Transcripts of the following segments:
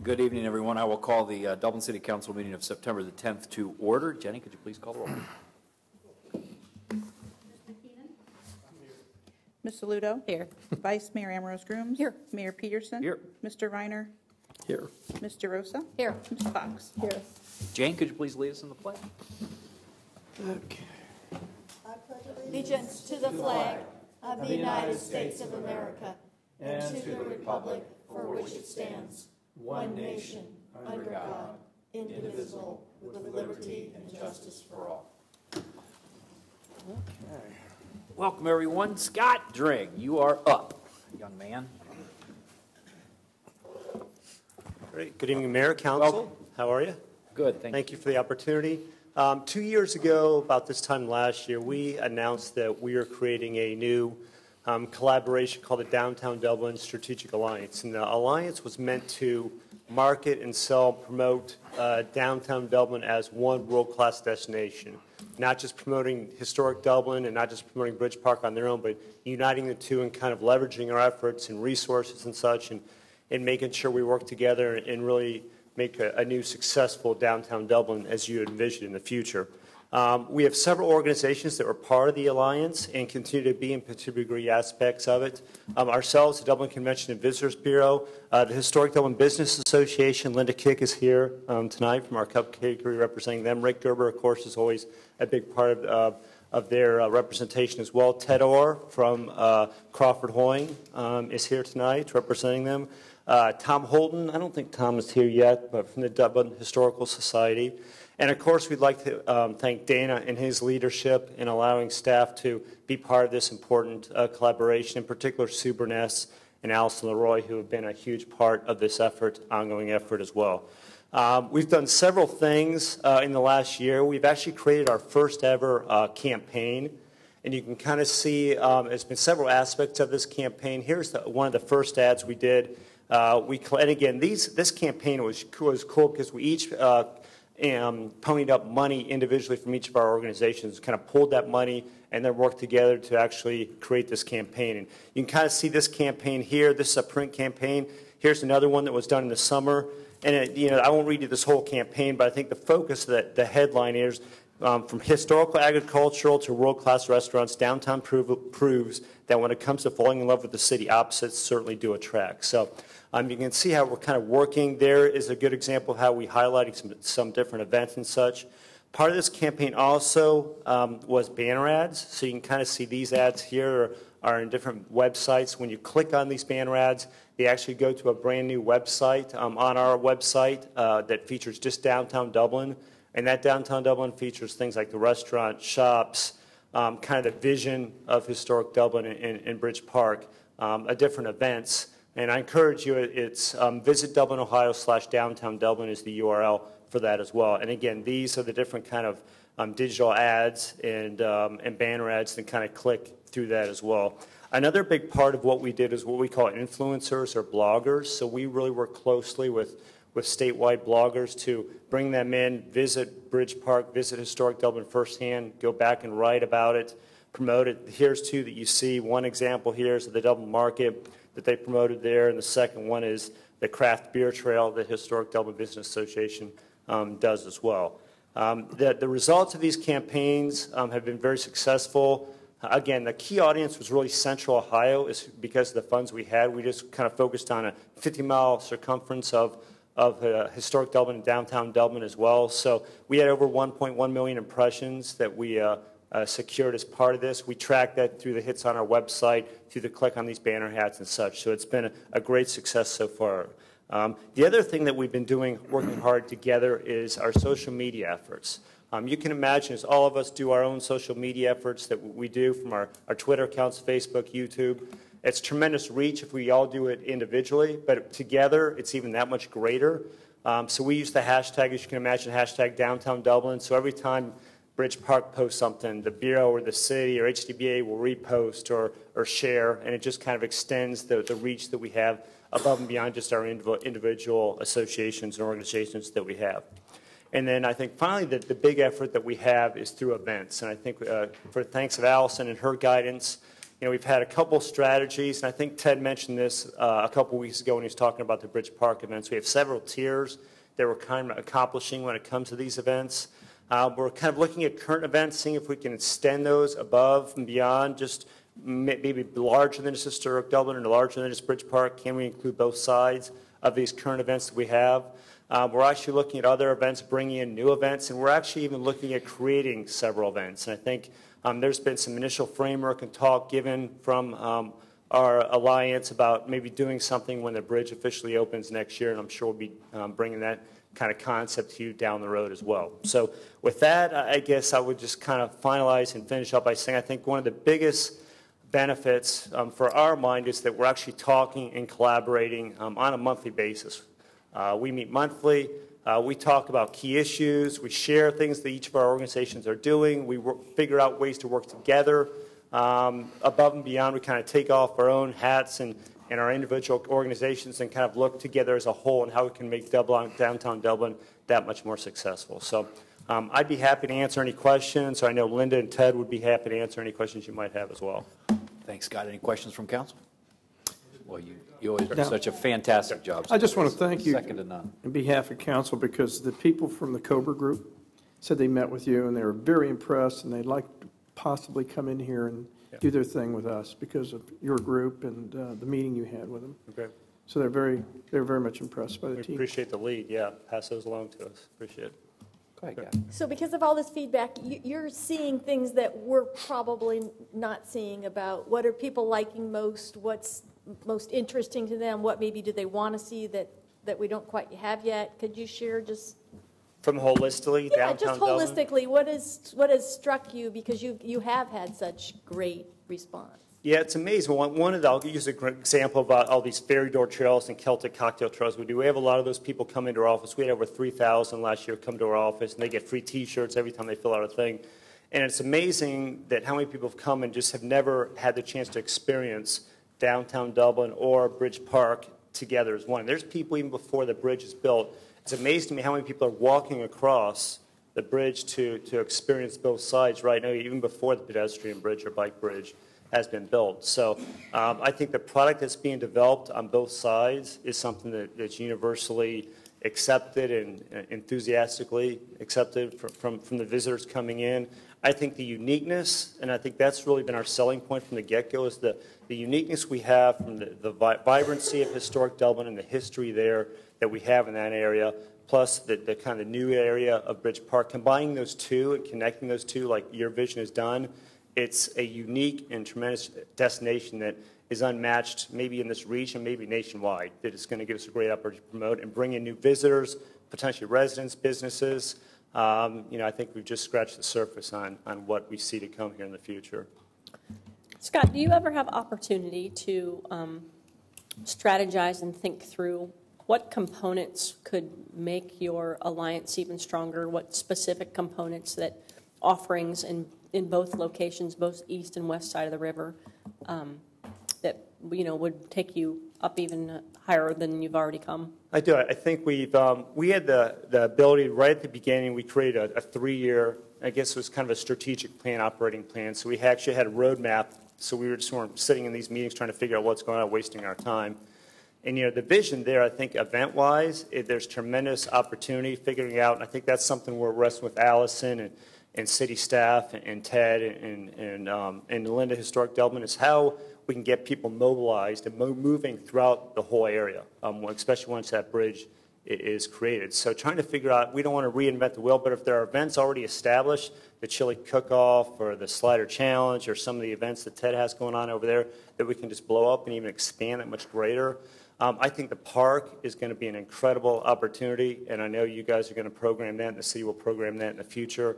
Good evening, everyone. I will call the Dublin City Council meeting of September the 10th to order. Jenny, could you please call the roll? Ms. Saludo? Here. Vice Mayor Ambrose Grooms? Here. Mayor Peterson? Here. Mr. Reiner? Here. Ms. DeRosa? Here. Ms. Fox? Here. Jane, could you please lead us in the pledge? Okay. Allegiance to the flag of the United States of America and to the republic for which it stands, one nation, under God, indivisible, with liberty and justice for all. Okay. Welcome, everyone. Scott Dring, you are up, young man. Great. Good evening, Mayor, Council. Welcome. How are you? Good, thank you. Thank you for the opportunity. 2 years ago, about this time last year, we announced that we are creating a new collaboration called the Downtown Dublin Strategic Alliance. And the alliance was meant to market and sell, promote downtown Dublin as one world-class destination. Not just promoting historic Dublin and not just promoting Bridge Park on their own, but uniting the two and kind of leveraging our efforts and resources and such, and making sure we work together and really make a new successful downtown Dublin as you envision in the future. We have several organizations that were part of the alliance and continue to be in particular aspects of it. Ourselves, the Dublin Convention and Visitors Bureau, the Historic Dublin Business Association, Linda Kick is here tonight from our category representing them. Rick Gerber, of course, is always a big part of their representation as well. Ted Orr from Crawford Hoying is here tonight representing them. Tom Holton, I don't think Tom is here yet, but from the Dublin Historical Society. And of course, we'd like to thank Dana and his leadership in allowing staff to be part of this important collaboration, in particular Sue Burness and Alison Leroy, who have been a huge part of this effort, ongoing effort as well. We've done several things in the last year. We've actually created our first ever campaign. And you can kind of see there's been several aspects of this campaign. Here's one of the first ads we did. And again, this campaign was cool because we each ponied up money individually from each of our organizations, kind of pulled that money and then worked together to actually create this campaign. And you can kind of see this campaign here. This is a print campaign. Here's another one that was done in the summer. And I won't read you this whole campaign, but I think the focus, the headline is from historical agricultural to world-class restaurants, downtown proves that when it comes to falling in love with the city, opposites certainly do attract. So you can see how we're kind of working. There is a good example of how we highlighted some different events and such. Part of this campaign also was banner ads. So you can kind of see these ads here are in different websites. When you click on these banner ads, they actually go to a brand new website on our website that features just downtown Dublin. And that downtown Dublin features things like the restaurant, shops, kind of the vision of historic Dublin in Bridge Park, different events. And I encourage you, it's visit Dublin, Ohio/downtown Dublin is the URL for that as well. And again, these are the different kind of digital ads and banner ads and kind of click through that as well. Another big part of what we did is what we call influencers or bloggers. So we really work closely with statewide bloggers to bring them in, visit Bridge Park, visit historic Dublin firsthand, go back and write about it, promote it. Here's two that you see. One example here is the Dublin Market that they promoted there, and the second one is the craft beer trail that Historic Dublin Business Association does as well. The results of these campaigns have been very successful. Again, the key audience was really Central Ohio is because of the funds we had. We just kind of focused on a 50-mile circumference of historic Dublin and downtown Dublin as well. So we had over 1.1 million impressions that we secured as part of this. We tracked that through the hits on our website, through the click on these banner hats and such. So it's been a great success so far. The other thing that we've been doing, working hard together, is our social media efforts. You can imagine as all of us do our own social media efforts that we do from our Twitter accounts, Facebook, YouTube. It's tremendous reach if we all do it individually, but together it's even that much greater. So we use the hashtag, as you can imagine, hashtag downtown Dublin. So every time Bridge Park posts something, the Bureau or the city or HDBA will repost or share, and it just kind of extends the reach that we have above and beyond just our individual associations and organizations that we have. And then I think finally the big effort that we have is through events. And I think for thanks of Allison and her guidance, we've had a couple strategies, and I think Ted mentioned this a couple weeks ago when he was talking about the Bridge Park events. We have several tiers that we're kind of accomplishing when it comes to these events. We're kind of looking at current events, seeing if we can extend those above and beyond, just maybe larger than just Historic Dublin and larger than just Bridge Park. Can we include both sides of these current events that we have? We're actually looking at other events, bringing in new events, and we're actually even looking at creating several events. And I think there's been some initial framework and talk given from our alliance about maybe doing something when the bridge officially opens next year, and I'm sure we'll be bringing that kind of concept to you down the road as well. So with that, I guess I would just kind of finalize and finish up by saying I think one of the biggest benefits for our mind is that we're actually talking and collaborating on a monthly basis. We meet monthly. We talk about key issues. We share things that each of our organizations are doing. We figure out ways to work together. Above and beyond, we kind of take off our own hats and our individual organizations and kind of look together as a whole and how we can make downtown Dublin that much more successful. So I'd be happy to answer any questions. I know Linda and Ted would be happy to answer any questions you might have as well. Thanks, Scott. Any questions from council? Well, you always do such a fantastic job. I just want to thank you Second to none. on behalf of council, because the people from the Cobra Group said they met with you and they were very impressed, and they'd like to possibly come in here and do their thing with us because of your group and the meeting you had with them. Okay. So they're very much impressed by the We team. appreciate the lead. Yeah, pass those along to us. Appreciate it. Go ahead, Gavin. So because of all this feedback, you're seeing things that we're probably not seeing about what are people liking most, what's most interesting to them, what maybe do they want to see that we don't quite have yet. Could you share just From holistically, yeah, downtown just Dublin? holistically, what has struck you, because you have had such great response? Yeah, it's amazing. I'll use an example about all these fairy door trails and Celtic cocktail trails we do. We have a lot of those people come into our office. We had over 3,000 last year come to our office, and they get free T-shirts every time they fill out a thing. And it's amazing that how many people have come and just have never had the chance to experience downtown Dublin or Bridge Park together as one. There's people even before the bridge is built. It's amazing to me how many people are walking across the bridge to experience both sides right now, even before the pedestrian bridge or bike bridge has been built. So I think the product that's being developed on both sides is something that's universally accepted and enthusiastically accepted from the visitors coming in. I think the uniqueness, and I think that's really been our selling point from the get-go, is the uniqueness we have from the vibrancy of historic Dublin and the history there that we have in that area, plus the kind of new area of Bridge Park. Combining those two and connecting those two like your vision has done, it's a unique and tremendous destination that is unmatched maybe in this region, maybe nationwide, that is going to give us a great opportunity to promote and bring in new visitors, potentially residents, businesses. I think we've just scratched the surface on what we see to come here in the future. Scott, do you ever have opportunity to strategize and think through what components could make your alliance even stronger? What specific components that offerings in both locations, both east and west side of the river, that would take you up even higher than you've already come? I do. I think we had the ability right at the beginning. We created a 3-year, I guess it was kind of a strategic plan, operating plan. So we actually had a roadmap. So we weren't sitting in these meetings trying to figure out what's going on, wasting our time. And the vision there, I think, event-wise, there's tremendous opportunity figuring out. And I think that's something we're wrestling with Allison and city staff and Ted and Linda, Historic Dublin, is how we can get people mobilized and moving throughout the whole area, especially once that bridge is created. So trying to figure out, we don't want to reinvent the wheel, but if there are events already established, the chili cook-off or the slider challenge or some of the events that Ted has going on over there, that we can just blow up and even expand it much greater. I think the park is going to be an incredible opportunity, and I know you guys are going to program that, and the city will program that in the future.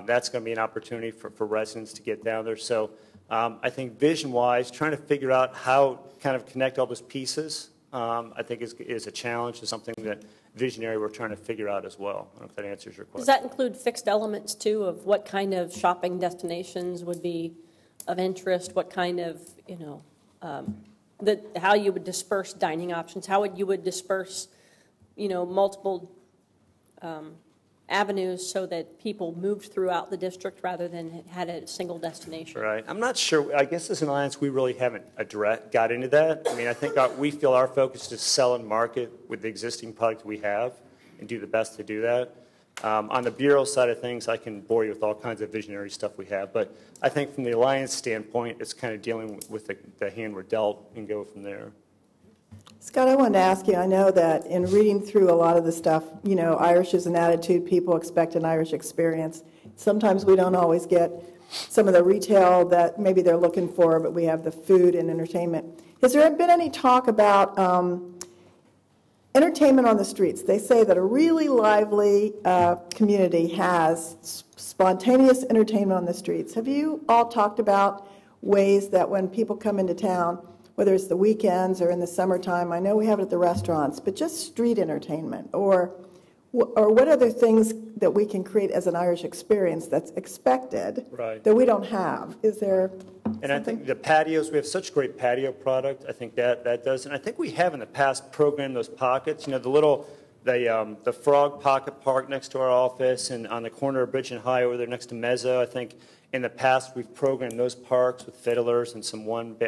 That's going to be an opportunity for residents to get down there. So I think vision-wise, trying to figure out how kind of connect all those pieces, I think is a challenge, is something that visionary we're trying to figure out as well. I don't know if that answers your question. Does that include fixed elements, too, of what kind of shopping destinations would be of interest, what kind of, how you would disperse dining options, how you would disperse, multiple avenues so that people moved throughout the district rather than had a single destination. Right. I'm not sure. I guess as an alliance, we really haven't got into that. I mean, I think we feel our focus is to sell and market with the existing product we have and do the best to do that. On the Bureau side of things, I can bore you with all kinds of visionary stuff we have. But I think from the alliance standpoint, it's kind of dealing with the hand we're dealt and go from there. Scott, I wanted to ask you, I know that in reading through a lot of the stuff, you know, Irish is an attitude, people expect an Irish experience. Sometimes we don't always get some of the retail that maybe they're looking for, but we have the food and entertainment. Has there been any talk about entertainment on the streets? They say that a really lively community has spontaneous entertainment on the streets. Have you all talked about ways that when people come into town, whether it's the weekends or in the summertime, I know we have it at the restaurants, but just street entertainment, or what other things that we can create as an Irish experience that's expected that we don't have? Is there And I think the patios, we have such great patio product. I think that does, and I think we have in the past programmed those pockets. You know, the Frog Pocket Park next to our office, and on the corner of Bridge and High over there next to Mezzo. I think in the past we've programmed those parks with fiddlers and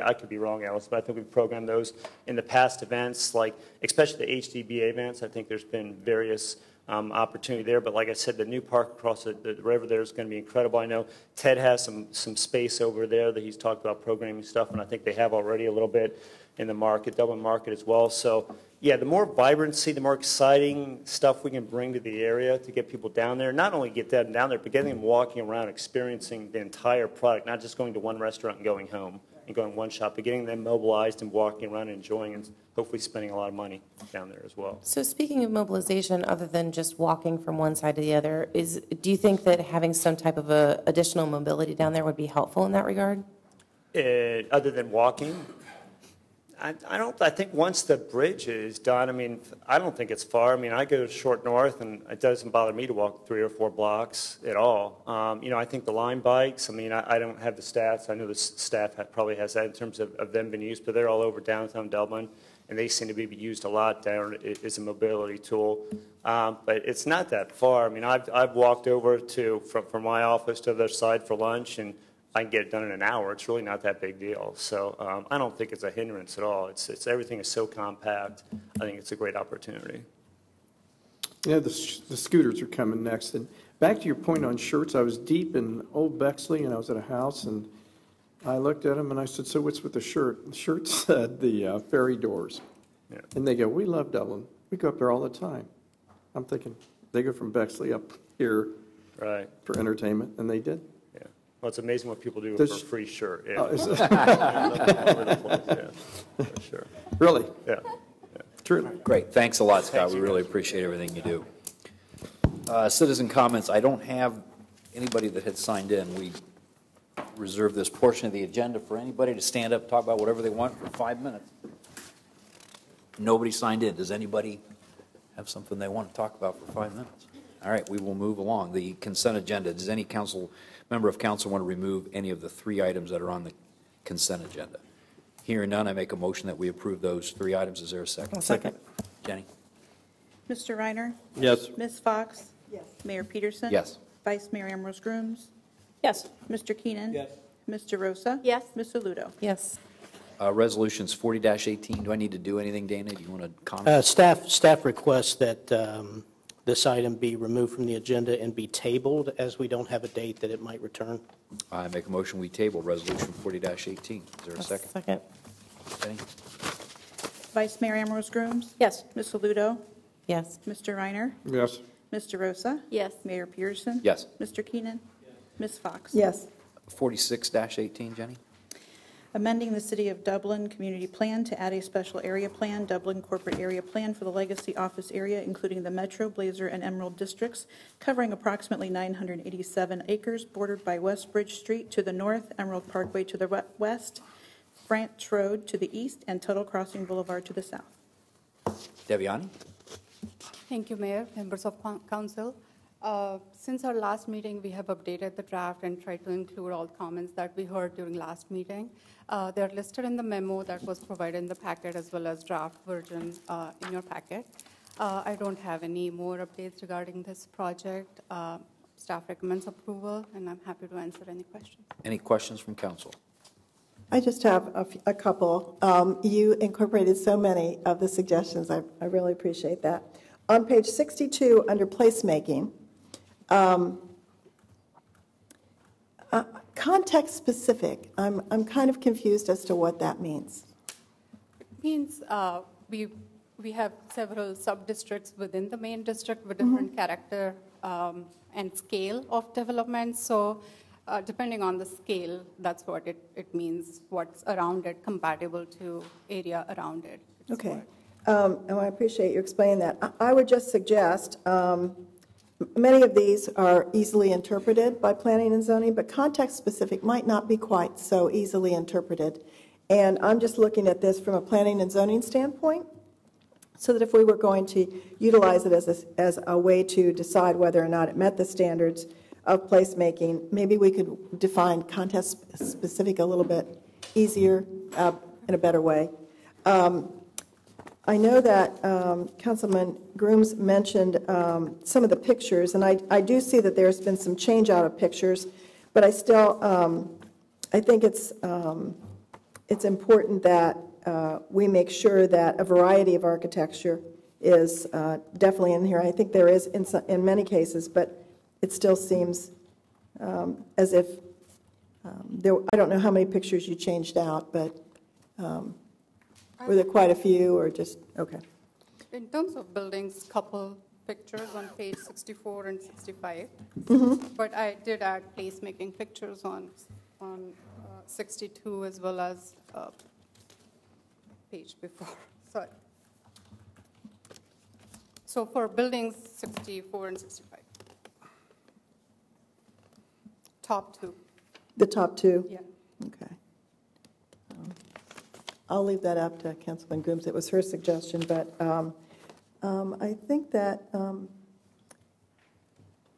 I could be wrong, Alice, but I think we've programmed those in the past events, like especially the HDBA events. I think there's been various opportunity there, but like I said, the new park across the river there is going to be incredible. I know Ted has some space over there that he's talked about programming stuff, and I think they have already a little bit in the market, Dublin market as well. So yeah, the more vibrancy, the more exciting stuff we can bring to the area to get people down there, not only get them down there, but getting them walking around, experiencing the entire product, not just going to one restaurant and going home and going one shop, but getting them mobilized and walking around and enjoying and hopefully spending a lot of money down there as well. So speaking of mobilization, other than just walking from one side to the other, do you think that having some type of additional mobility down there would be helpful in that regard? Other than walking? I think once the bridge is done, I mean, I don't think it's far. I mean, I go short north, and it doesn't bother me to walk 3 or 4 blocks at all. You know, I think the line bikes, I mean, I don't have the stats. I know the staff probably has that in terms of them being used, but they're all over downtown Dublin, and they seem to be used a lot down as a mobility tool. But it's not that far. I mean, I've walked over from my office to the other side for lunch, and I can get it done in an hour. It's really not that big deal. So I don't think it's a hindrance at all. It's everything is so compact. I think it's a great opportunity. Yeah, the scooters are coming next. And back to your point on shirts, I was deep in Old Bexley, and I was at a house, and I looked at them, and I said, so what's with the shirt? The shirt said the ferry doors. Yeah. And they go, we love Dublin. We go up there all the time. I'm thinking, they go from Bexley up here for entertainment, and they did. Well, it's amazing what people do for a free shirt. Yeah. Oh, is it? Yeah, for sure. Really? Yeah. True. Great. Thanks a lot, Scott. We really appreciate everything you do. Citizen comments. I don't have anybody that had signed in. We reserve this portion of the agenda for anybody to stand up and talk about whatever they want for 5 minutes. Nobody signed in. Does anybody have something they want to talk about for 5 minutes? All right, we will move along. The consent agenda. Does any member of council want to remove any of the 3 items that are on the consent agenda? Hearing none, I make a motion that we approve those 3 items. Is there a second? Second. Jenny? Mr. Reiner? Yes. Ms. Fox? Yes. Mayor Peterson? Yes. Vice Mayor Ambrose Grooms? Yes. Mr. Keenan? Yes. Ms. DeRosa? Yes. Ms. Aludo? Yes. Resolutions 40-18. Do I need to do anything, Dana? Do you want to comment? Staff requests that this item be removed from the agenda and be tabled, as we don't have a date that it might return. I make a motion we table Resolution 40-18. Is there a second? Second. Jenny? Vice Mayor Ambrose Grooms? Yes. Ms. Aludo? Yes. Mr. Reiner? Yes. Ms. DeRosa? Yes. Mayor Peterson? Yes. Mr. Keenan? Ms. Fox? Yes. 46-18, Jenny? Amending the City of Dublin Community Plan to add a special area plan, Dublin Corporate Area Plan for the Legacy Office Area, including the Metro, Blazer, and Emerald districts, covering approximately 987 acres, bordered by West Bridge Street to the north, Emerald Parkway to the west, Frantz Road to the east, and Tuttle Crossing Boulevard to the south. Deviani? Thank you, Mayor, members of council. Since our last meeting, we have updated the draft and tried to include all comments that we heard during last meeting. They're listed in the memo that was provided in the packet, as well as draft version in your packet. I don't have any more updates regarding this project. Staff recommends approval, and I'm happy to answer any questions. Any questions from council? I just have a couple. You incorporated so many of the suggestions. I really appreciate that. On page 62, under placemaking, context specific, I'm kind of confused as to what that means. It means we have several sub-districts within the main district with different character and scale of development. So depending on the scale, that's what it means, what's around it, compatible to area around it. Okay. And I appreciate you explaining that. I would just suggest, many of these are easily interpreted by planning and zoning, but context-specific might not be quite so easily interpreted. And I'm just looking at this from a planning and zoning standpoint, so that if we were going to utilize it as a way to decide whether or not it met the standards of placemaking, maybe we could define context-specific a little bit easier, in a better way. I know that Councilman Grooms mentioned some of the pictures, and I do see that there's been some change out of pictures, but I still, I think it's important that we make sure that a variety of architecture is definitely in here. I think there is in many cases, but it still seems as if I don't know how many pictures you changed out, but were there quite a few or just, okay. In terms of buildings, couple pictures on page 64 and 65, but I did add placemaking pictures on 62 as well as page before. Sorry. So for buildings 64 and 65. Top two. The top two? Yeah. Okay. I'll leave that up to Councilman Grooms. It was her suggestion, but I think that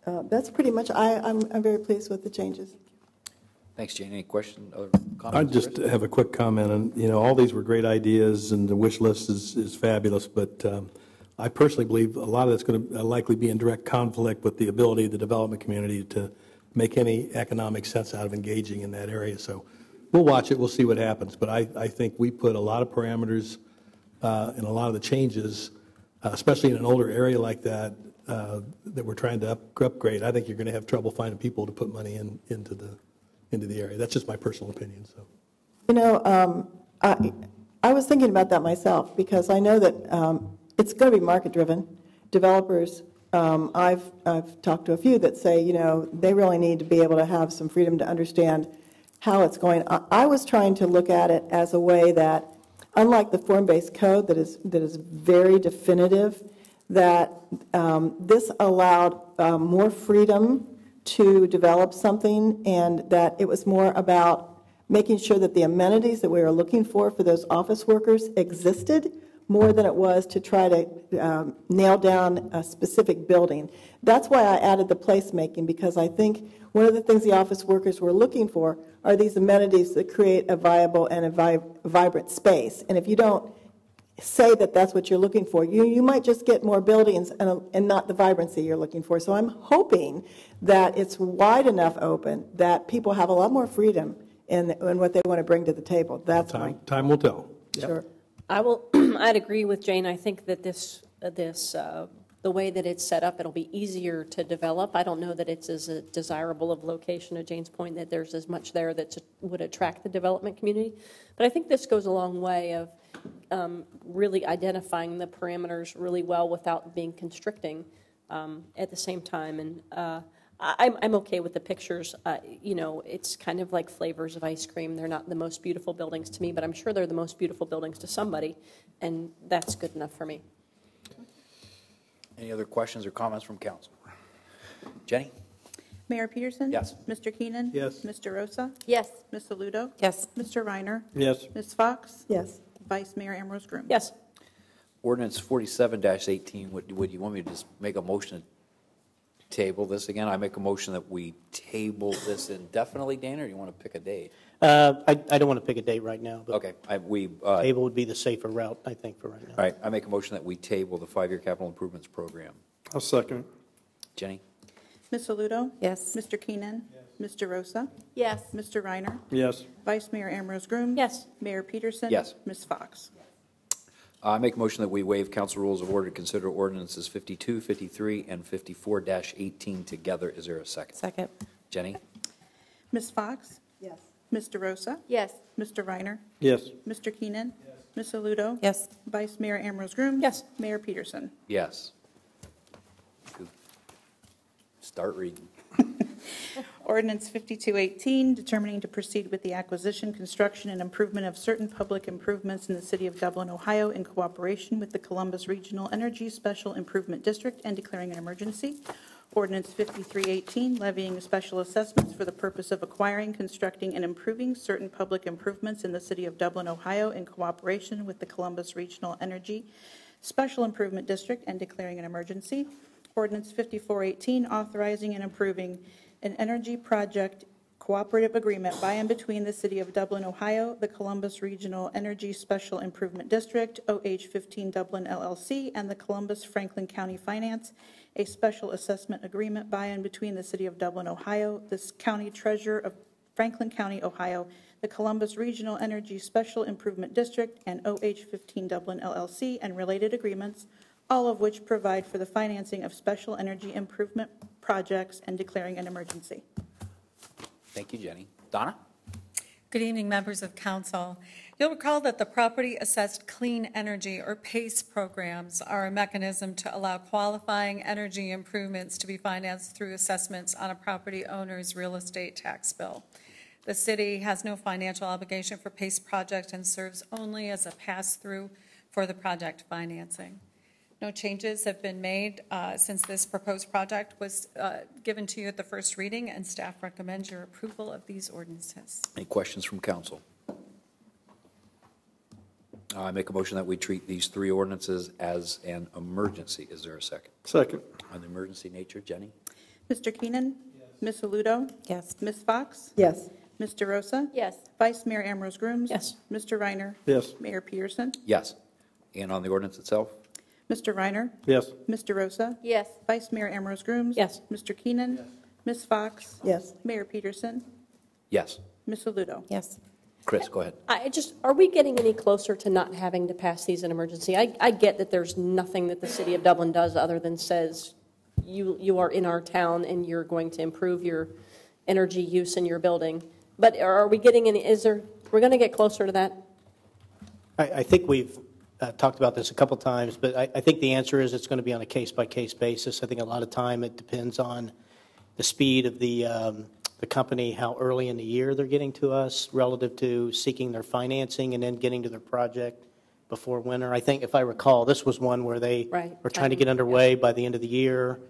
that's pretty much, I'm very pleased with the changes. Thanks, Jane. Any questions, other comments? I just have a quick comment, and all these were great ideas, and the wish list is fabulous, but I personally believe a lot of that's going to likely be in direct conflict with the ability of the development community to make any economic sense out of engaging in that area. So we'll watch it, we'll see what happens, but I think we put a lot of parameters in a lot of the changes, especially in an older area like that, that we're trying to upgrade. I think you're going to have trouble finding people to put money into the area. That's just my personal opinion. So, I was thinking about that myself because I know that it's going to be market-driven. Developers, I've talked to a few that say, they really need to be able to have some freedom to understand how it's going. I was trying to look at it as a way that, unlike the form-based code that is very definitive, that this allowed more freedom to develop something, and that it was more about making sure that the amenities that we were looking for those office workers existed more than it was to try to nail down a specific building. That's why I added the placemaking, because I think one of the things the office workers were looking for are these amenities that create a viable and a vibrant space. And if you don't say that that's what you're looking for, you might just get more buildings and not the vibrancy you're looking for. So I'm hoping that it's wide enough open that people have a lot more freedom in what they want to bring to the table. That's time will tell. Sure. I'd agree with Jane. I think that the way that it's set up, it'll be easier to develop. I don't know that it's as desirable of location, to Jane's point, that there's as much there that would attract the development community. But I think this goes a long way of really identifying the parameters really well without being constricting at the same time. And I'm okay with the pictures. It's kind of like flavors of ice cream. They're not the most beautiful buildings to me, but I'm sure they're the most beautiful buildings to somebody, and that's good enough for me. Any other questions or comments from council? Jenny? Mayor Peterson? Yes. Mr. Keenan? Yes. Mr. Rosa? Yes. Ms. Saludo? Yes. Mr. Reiner? Yes. Ms. Fox? Yes. Vice Mayor Ambrose Groom? Yes. Ordinance 47-18, would you want me to just make a motion to table this again. I make a motion that we table this indefinitely, Dana, or you want to pick a date? I don't want to pick a date right now, but Okay, table would be the safer route, I think, for right now. all right, I make a motion that we table the 5-year capital improvements program. I'll second it. Jenny? Ms. Aludo? Yes. Mr. Keenan? Mr. Rosa? Yes. Mr. Reiner? Yes. Vice Mayor Ambrose Groom? Yes. Mayor Peterson? Yes. Ms. Fox? I make a motion that we waive council rules of order to consider ordinances 52, 53, and 54-18 together. Is there a second? Second. Jenny? Ms. Fox? Yes. Mr. Rosa? Yes. Mr. Reiner? Yes. Mr. Keenan? Ms. Aludo? Yes. Vice Mayor Ambrose Groom? Yes. Mayor Peterson? Yes. Start reading. Ordinance 5218, determining to proceed with the acquisition, construction, and improvement of certain public improvements in the city of Dublin, Ohio, in cooperation with the Columbus Regional Energy Special Improvement District and declaring an emergency. Ordinance 5318, levying special assessments for the purpose of acquiring, constructing, and improving certain public improvements in the city of Dublin, Ohio, in cooperation with the Columbus Regional Energy Special Improvement District and declaring an emergency. Ordinance 5418, authorizing and approving an energy project cooperative agreement by and between the City of Dublin, Ohio, the Columbus Regional Energy Special Improvement District, OH15 Dublin LLC, and the Columbus Franklin County Finance, a special assessment agreement by and between the City of Dublin, Ohio, the County Treasurer of Franklin County, Ohio, the Columbus Regional Energy Special Improvement District, and OH15 Dublin LLC, and related agreements, all of which provide for the financing of special energy improvement projects and declaring an emergency. Thank you, Jenny. Donna? Good evening, members of council. You'll recall that the Property Assessed Clean Energy, or PACE programs, are a mechanism to allow qualifying energy improvements to be financed through assessments on a property owner's real estate tax bill. The city has no financial obligation for PACE project and serves only as a pass-through for the project financing. No changes have been made since this proposed project was given to you at the first reading, and staff recommends your approval of these ordinances. Any questions from council? I make a motion that we treat these 3 ordinances as an emergency. Is there a second? Second. On the emergency nature, Jenny? Mr. Keenan? Yes. Ms. Aludo? Yes. Ms. Fox? Yes. Mr. Rosa? Yes. Vice Mayor Ambrose Grooms? Yes. Mr. Reiner? Yes. Mayor Peterson? Yes. And on the ordinance itself? Mr. Reiner? Yes. Mr. Rosa? Yes. Vice Mayor Ambrose Grooms? Yes. Mr. Keenan? Yes. Ms. Fox? Yes. Mayor Peterson? Yes. Ms. Aludo? Yes. Chris, go ahead. Are we getting any closer to not having to pass these in emergency? I get that there's nothing that the city of Dublin does other than says you are in our town and you're going to improve your energy use in your building. But are we getting any, we're going to get closer to that? I think we've talked about this a couple times, but I think the answer is it's going to be on a case-by-case basis. I think a lot of time it depends on the speed of the company, how early in the year they're getting to us relative to seeking their financing and then getting to their project before winter. I think, if I recall, this was one where they were trying to get underway by the end of the year.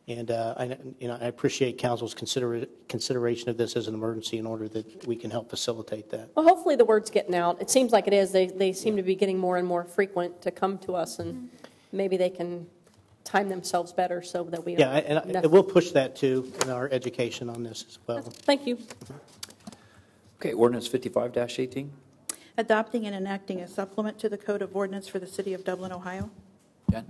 And I appreciate council's consideration of this as an emergency in order that we can help facilitate that. Well, hopefully the word's getting out. It seems like it is. They seem to be getting more and more frequent to come to us, and maybe they can time themselves better so that we don't. Yeah, and we'll push that too in our education on this as well. Thank you. Okay, ordinance 55-18. Adopting and enacting a supplement to the Code of Ordinance for the City of Dublin, Ohio. Jen?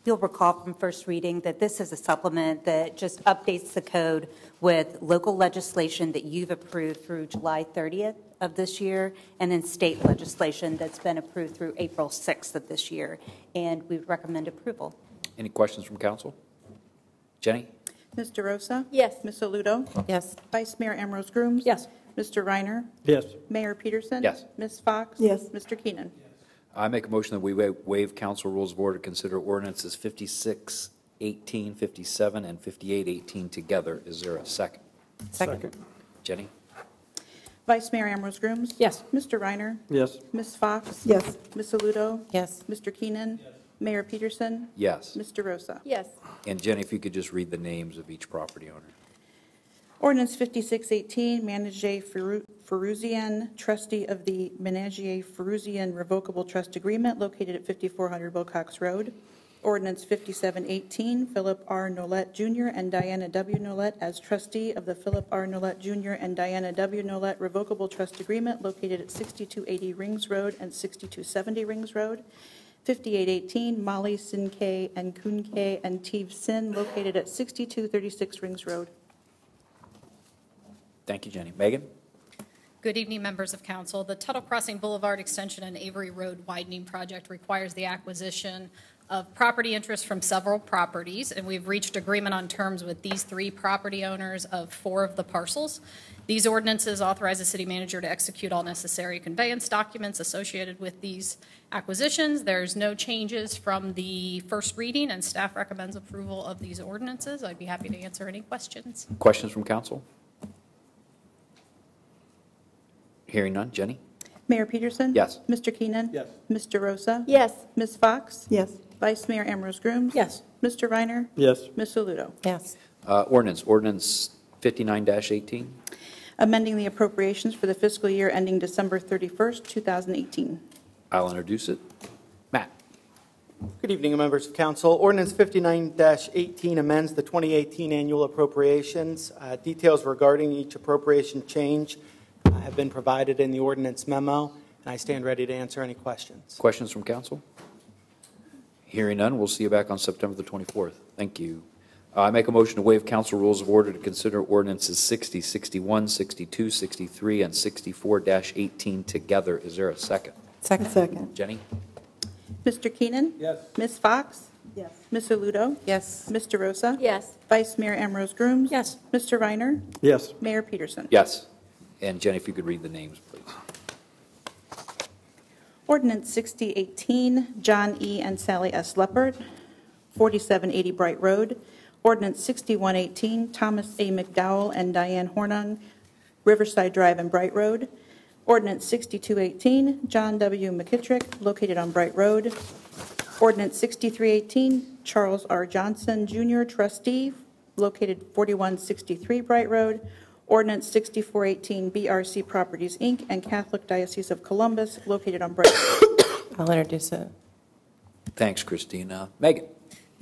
You'll recall from first reading that this is a supplement that just updates the code with local legislation that you've approved through July 30th of this year, and then state legislation that's been approved through April 6th of this year. And we recommend approval. Any questions from council? Jenny? Mr. Rosa? Yes. Ms. Aludo? Yes. Vice Mayor Ambrose Grooms? Yes. Mr. Reiner? Yes. Mayor Peterson? Yes. Ms. Fox? Yes. Mr. Keenan? I make a motion that we waive council rules of order to consider ordinances 56-18, 57, and 58-18 together. Is there a second? Second. Jenny? Vice Mayor Ambrose Grooms? Yes. Mr. Reiner? Yes. Ms. Fox? Yes. Ms. Aludo? Yes. Mr. Keenan? Mayor Peterson? Yes. Mr. Rosa? Yes. And Jenny, if you could just read the names of each property owner. Ordinance 5618, Manager Feruzian, trustee of the Manager Feruzian Revocable Trust Agreement located at 5400 Wilcox Road. Ordinance 5718, Philip R. Nolet Jr. and Diana W. Nolet as trustee of the Philip R. Nolet Jr. and Diana W. Nolet Revocable Trust Agreement located at 6280 Rings Road and 6270 Rings Road. 5818, Molly Sinke and Kunke and Teve Sin located at 6236 Rings Road. Thank you, Jenny. Megan? Good evening, members of council. The Tuttle Crossing Boulevard Extension and Avery Road Widening Project requires the acquisition of property interests from several properties, and we've reached agreement on terms with these 3 property owners of 4 of the parcels. These ordinances authorize the city manager to execute all necessary conveyance documents associated with these acquisitions. There's no changes from the first reading, and staff recommends approval of these ordinances. I'd be happy to answer any questions. Questions from council? Hearing none. Jenny? Mayor Peterson? Yes. Mr. Keenan? Yes. Mr. Rosa? Yes. Ms. Fox? Yes. Vice Mayor Ambrose Grooms? Yes. Mr. Reiner? Yes. Ms. Soludo? Yes. Ordinance 59-18. Amending the appropriations for the fiscal year ending December 31st, 2018. I'll introduce it. Matt? Good evening, members of council. Ordinance 59-18 amends the 2018 annual appropriations. Details regarding each appropriation change have been provided in the ordinance memo, and I stand ready to answer any questions. Questions from council? Hearing none, we'll see you back on September the 24th. Thank you. I make a motion to waive council rules of order to consider ordinances 60, 61, 62, 63, and 64-18 together. Is there a second? Second. Jenny? Mr. Keenan? Yes. Ms. Fox? Yes. Ms. Soludo? Yes. Mr. Rosa? Yes. Vice Mayor Ambrose Grooms? Yes. Mr. Reiner? Yes. Mayor Peterson? Yes. And Jenny, if you could read the names, please. Ordinance 6018, John E. and Sally S. Leopard, 4780 Bright Road. Ordinance 6118, Thomas A. McDowell and Diane Hornung, Riverside Drive and Bright Road. Ordinance 6218, John W. McKittrick, located on Bright Road. Ordinance 6318, Charles R. Johnson, Jr., trustee, located 4163 Bright Road. Ordinance 6418, BRC Properties, Inc., and Catholic Diocese of Columbus, located on Bright Road. I'll introduce it. Thanks, Christina. Megan?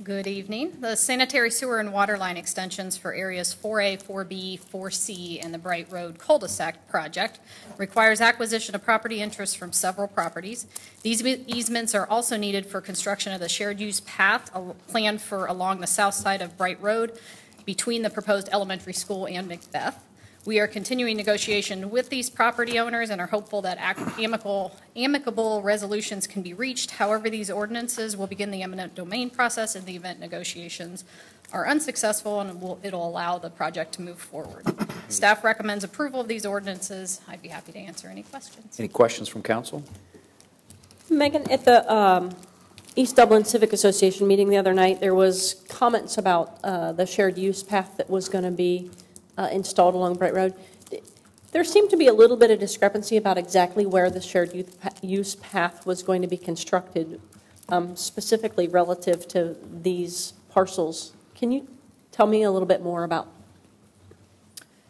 Good evening. The sanitary sewer and water line extensions for areas 4A, 4B, 4C, and the Bright Road cul-de-sac project requires acquisition of property interests from several properties. These easements are also needed for construction of the shared use path planned for along the south side of Bright Road between the proposed elementary school and Macbeth. We are continuing negotiation with these property owners and are hopeful that amicable resolutions can be reached. However, these ordinances will begin the eminent domain process in the event negotiations are unsuccessful, and it'll allow the project to move forward. Staff recommends approval of these ordinances. I'd be happy to answer any questions. Any questions from council? Megan, at the East Dublin Civic Association meeting the other night, there was comments about the shared use path that was going to be installed along Bright Road. There seemed to be a little bit of discrepancy about exactly where the shared use path was going to be constructed, specifically relative to these parcels. Can you tell me a little bit more about?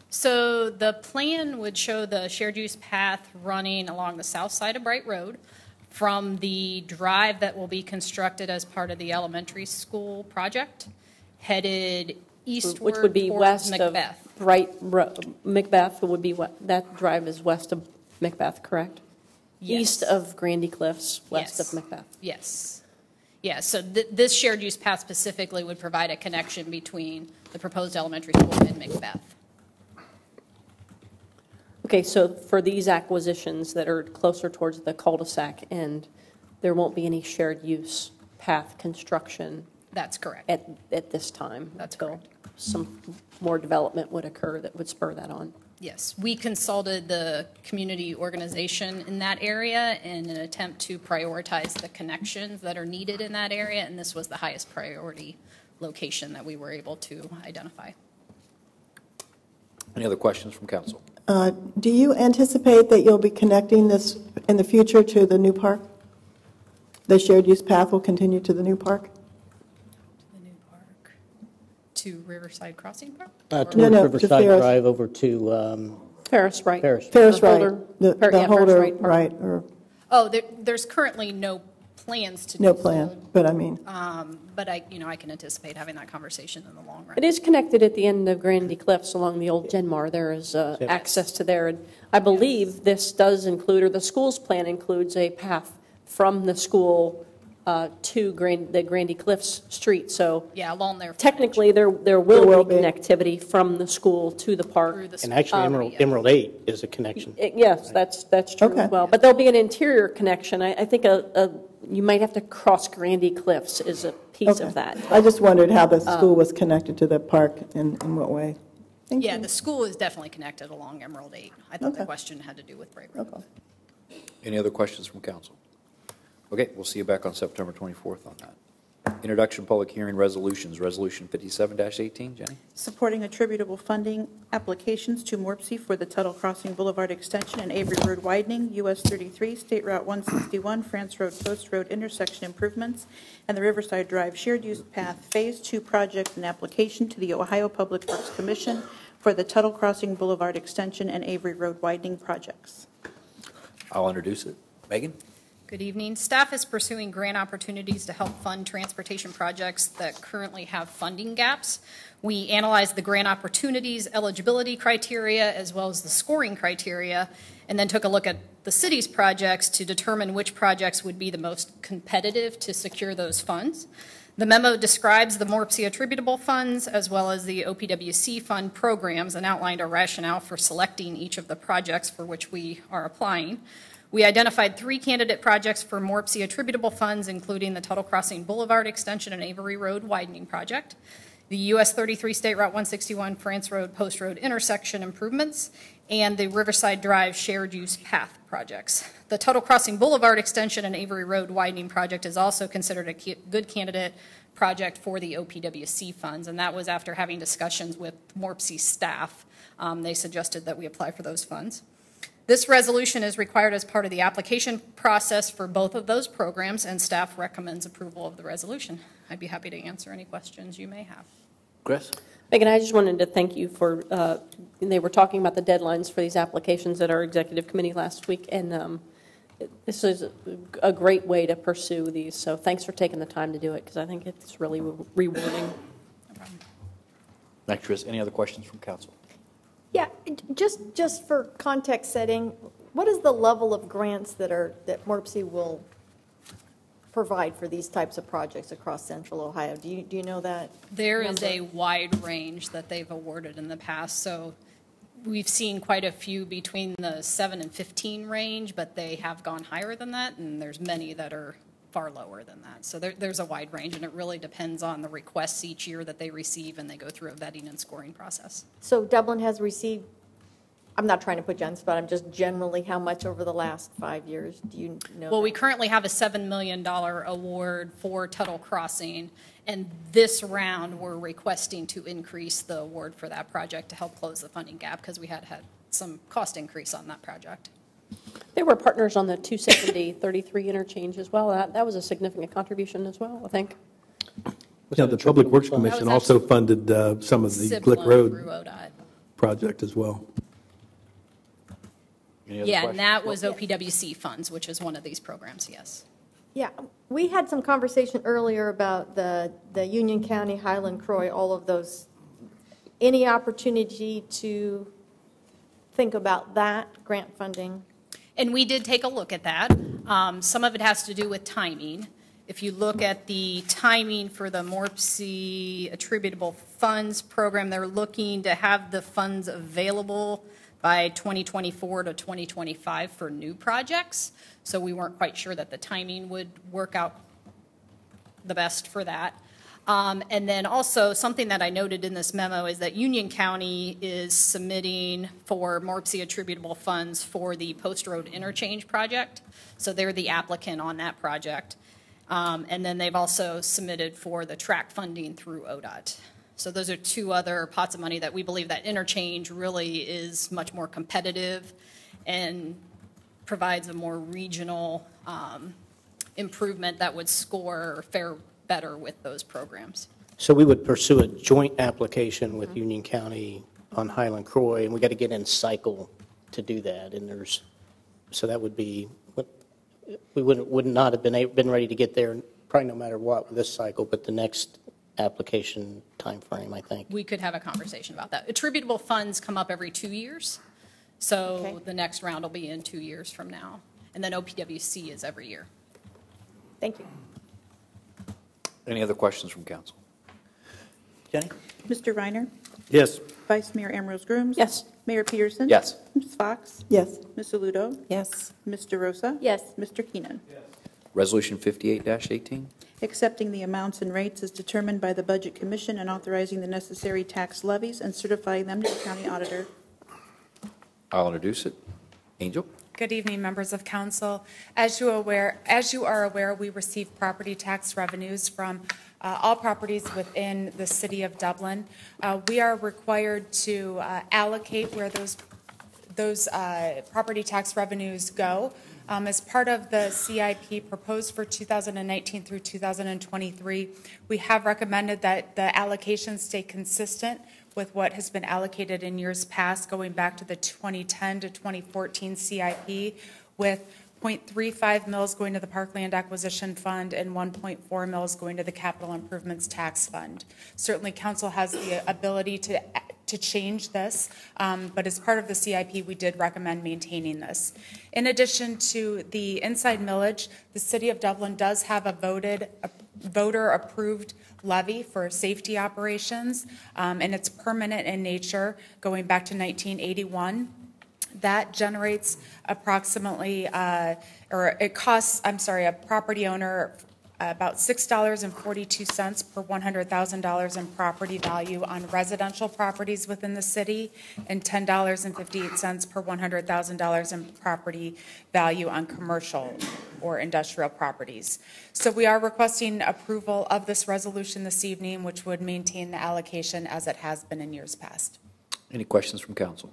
So the plan would show the shared use path running along the south side of Bright Road from the drive that will be constructed as part of the elementary school project, headed eastward, which would be west Macbeth. of Bright Road. Macbeth would be what? That drive is west of Macbeth, correct? Yes. East of Grandy Cliffs, west Yes. of Macbeth. Yes. Yeah, so this shared use path specifically would provide a connection between the proposed elementary school and Macbeth. Okay, so for these acquisitions that are closer towards the cul-de-sac end, there won't be any shared use path construction That's correct. at this time. That's So correct. some more development would occur that would spur that on. Yes, we consulted the community organization in that area in an attempt to prioritize the connections that are needed in that area, and this was the highest priority location that we were able to identify. Any other questions from council? Do you anticipate that you'll be connecting this in the future to the new park? The shared use path will continue to the new park? The new park to Riverside Crossing Park? Towards to Riverside Ferris. Drive over to Ferris, right? Paris. Ferris The Right, Holder- the Ferris Holder, Right Park. right, or, Oh, there's currently no plans to do No so. plan, but I mean, But I can anticipate having that conversation in the long run. It is connected at the end of Grandy Cliffs along the old Genmar. There is access to there. And I believe this does include, or the school's plan includes, a path from the school to the Grandy Cliffs street. So Yeah, along there. technically, there will be connectivity from the school to the park. Through the And actually, Emerald 8 is a connection. Yes, that's true Okay. as well. But there'll be an interior connection. I think you might have to cross Grandy Cliffs is a piece of that. I just wondered how the school was connected to the park and in what way. Thank Yeah, you. the school is definitely connected along Emerald 8. I thought the Okay. question had to do with Bright Road. Okay. Any other questions from council? Okay, we'll see you back on September 24th on that. Introduction, public hearing, resolutions. Resolution 57-18, Jenny? Supporting attributable funding applications to Morpsey for the Tuttle Crossing Boulevard Extension and Avery Road widening, US 33, State Route 161, France Road Post Road intersection improvements, and the Riverside Drive Shared Use Path Phase 2 project and application to the Ohio Public Works Commission for the Tuttle Crossing Boulevard Extension and Avery Road widening projects. I'll introduce it. Megan? Good evening. Staff is pursuing grant opportunities to help fund transportation projects that currently have funding gaps. We analyzed the grant opportunities, eligibility criteria, as well as the scoring criteria, and then took a look at the city's projects to determine which projects would be the most competitive to secure those funds. The memo describes the Morpsey attributable funds as well as the OPWC fund programs and outlined a rationale for selecting each of the projects for which we are applying. We identified 3 candidate projects for Morpsey attributable funds, including the Tuttle Crossing Boulevard Extension and Avery Road widening project, the US 33 State Route 161 France Road Post Road intersection improvements, and the Riverside Drive shared use path projects. The Tuttle Crossing Boulevard Extension and Avery Road widening project is also considered a good candidate project for the OPWC funds, and that was after having discussions with Morpsey staff. They suggested that we apply for those funds. This resolution is required as part of the application process for both of those programs, and staff recommends approval of the resolution. I'd be happy to answer any questions you may have. Chris? Megan, I just wanted to thank you for, they were talking about the deadlines for these applications at our executive committee last week, and this is a great way to pursue these. So thanks for taking the time to do it, because I think it's really rewarding. No problem. Thanks, Chris. Any other questions from council? Yeah, just for context setting, what is the level of grants that Morpsey will provide for these types of projects across central Ohio? Do you know that? There is number? a wide range that they've awarded in the past, so we've seen quite a few between the 7 and 15 range, but they have gone higher than that, and there's many that are far lower than that. So there's a wide range, and it really depends on the requests each year that they receive, and they go through a vetting and scoring process. So Dublin has received, I'm not trying to put you on the spot, I'm just generally how much over the last 5 years? Do you know? Well, we currently have a $7 million award for Tuttle Crossing, and this round we're requesting to increase the award for that project to help close the funding gap because we had some cost increase on that project. They were partners on the 270-33 interchange as well. That was a significant contribution as well, I think. Yeah, the Public Works Commission also funded some of the Glick Road project as well. Yeah, and that was OPWC funds, which is one of these programs, yes. Yeah, we had some conversation earlier about the Union County, Highland, Croy, all of those. Any opportunity to think about that grant funding? And we did take a look at that. Some of it has to do with timing. If you look at the timing for the Morpsey attributable funds program, they're looking to have the funds available by 2024 to 2025 for new projects. So we weren't quite sure that the timing would work out the best for that. And then also something that I noted in this memo is that Union County is submitting for Morpsey attributable funds for the Post Road interchange project. So they're the applicant on that project. And then they've also submitted for the track funding through ODOT. So those are 2 other pots of money that we believe that interchange really is much more competitive and provides a more regional improvement that would score or fare better with those programs. So we would pursue a joint application with Union County on Highland Croy, and we got to get in cycle to do that. And so that would be, we would not have been ready to get there, probably no matter what with this cycle, but the next application timeframe, I think. We could have a conversation about that. Attributable funds come up every 2 years, so the next round will be in 2 years from now. And then OPWC is every year. Thank you. Any other questions from council? Jenny? Mr. Reiner? Yes. Vice Mayor Ambrose Grooms? Yes. Mayor Peterson? Yes. Ms. Fox? Yes. Ms. Aludo? Yes. Ms. DeRosa? Yes. Mr. Keenan? Resolution 58-18. Accepting the amounts and rates as determined by the Budget Commission and authorizing the necessary tax levies and certifying them to the county auditor. I'll introduce it. Angel? Good evening, members of council. As you are aware, we receive property tax revenues from all properties within the city of Dublin. We are required to allocate where those property tax revenues go. As part of the CIP proposed for 2019 through 2023, we have recommended that the allocations stay consistent with what has been allocated in years past, going back to the 2010 to 2014 CIP, with 0.35 mils going to the Parkland Acquisition Fund and 1.4 mils going to the Capital Improvements Tax Fund. Certainly, council has the ability to change this, but as part of the CIP, we did recommend maintaining this. In addition to the inside millage, the City of Dublin does have a voter-approved levy for safety operations, and it's permanent in nature, going back to 1981. That generates approximately, it costs, a property owner about $6.42 per $100,000 in property value on residential properties within the city, and $10.58 per $100,000 in property value on commercial or industrial properties. So we are requesting approval of this resolution this evening, which would maintain the allocation as it has been in years past. Any questions from council?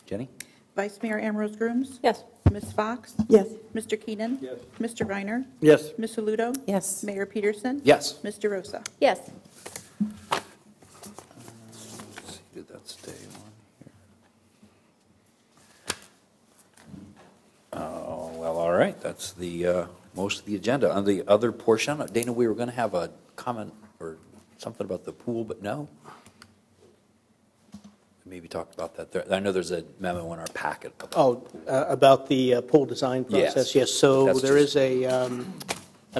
Jenny? Vice Mayor Ambrose Grooms? Yes. Ms. Fox? Yes. Mr. Keenan? Yes. Mr. Reiner? Yes. Ms. Aludo? Yes. Mayor Peterson? Yes. Ms. DeRosa? Yes. Let's see, did that stay on here? Oh, well, all right. That's the most of the agenda. On the other portion, Dana, we were going to have a comment or something about the pool, but no. Maybe talk about that there. I know there's a memo in our packet. About the pool design process? Yes. So there is a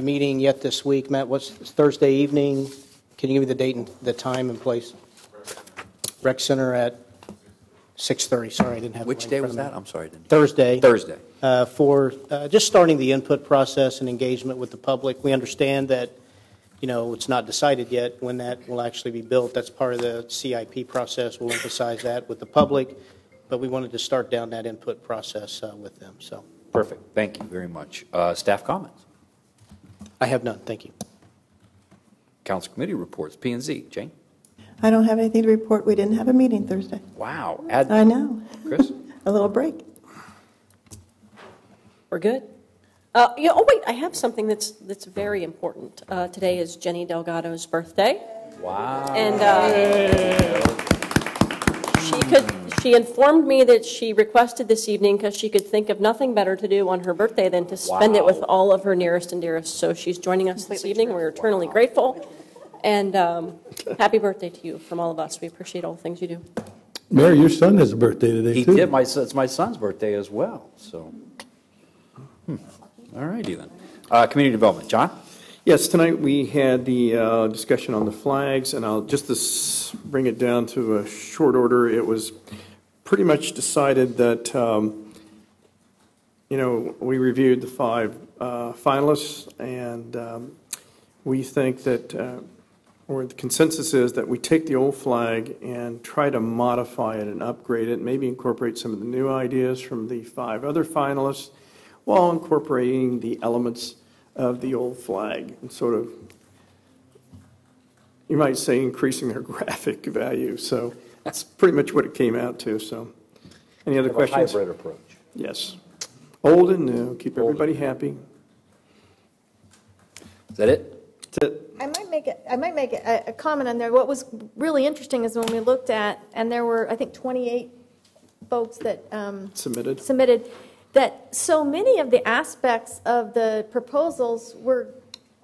meeting yet this week. Matt, it's Thursday evening? Can you give me the date and the time and place? Rec Center at 6:30. Sorry, I didn't have. Which day was that? I'm sorry, I didn't. Thursday. Thursday. For just starting the input process and engagement with the public. We understand that, it's not decided yet when that will actually be built. That's part of the CIP process. We'll emphasize that with the public, but we wanted to start down that input process with them. So perfect. Thank you very much. Staff comments? I have none. Thank you. Council committee reports. P&Z. Jane? I don't have anything to report. We didn't have a meeting Thursday. Wow. I know. Chris? A little break. We're good. Oh, wait, I have something that's very important. Today is Jenny Delgado's birthday. Wow. And she informed me that she requested this evening because she could think of nothing better to do on her birthday than to spend it with all of her nearest and dearest. So she's joining us this evening. We're eternally grateful. And happy birthday to you from all of us. We appreciate all the things you do. Mayor, your son has a birthday today, too. He did. It's my son's birthday as well. So, all righty then. Community development. John? Yes, tonight we had the discussion on the flags, and I'll just bring it down to a short order. It was pretty much decided that, we reviewed the 5 finalists, and we think that, or the consensus is that we take the old flag and try to modify it and upgrade it, maybe incorporate some of the new ideas from the 5 other finalists, while incorporating the elements of the old flag and sort of, you might say, increasing their graphic value. So that's pretty much what it came out to. So any other questions? Hybrid approach. Yes. Old and new, keep everybody happy. Is that it? That's it. I might make a comment on there. What was really interesting is when we looked at, and there were, I think, 28 folks that submitted. that so many of the aspects of the proposals were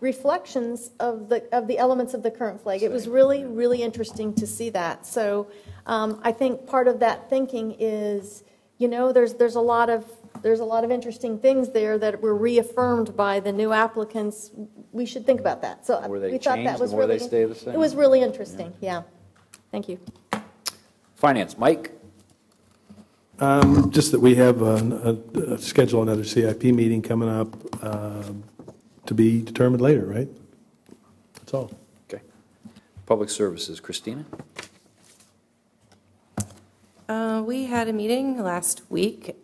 reflections of the elements of the current flag. It was really, really interesting to see that. So I think part of that thinking is, there's a lot of interesting things there that were reaffirmed by the new applicants. We should think about that. So we thought that was really, stay the same? It was really interesting. Yeah. Thank you. Finance, Mike? Just that we have a schedule another CIP meeting coming up to be determined later, right? That's all. Okay. Public Services, Christina? We had a meeting last week.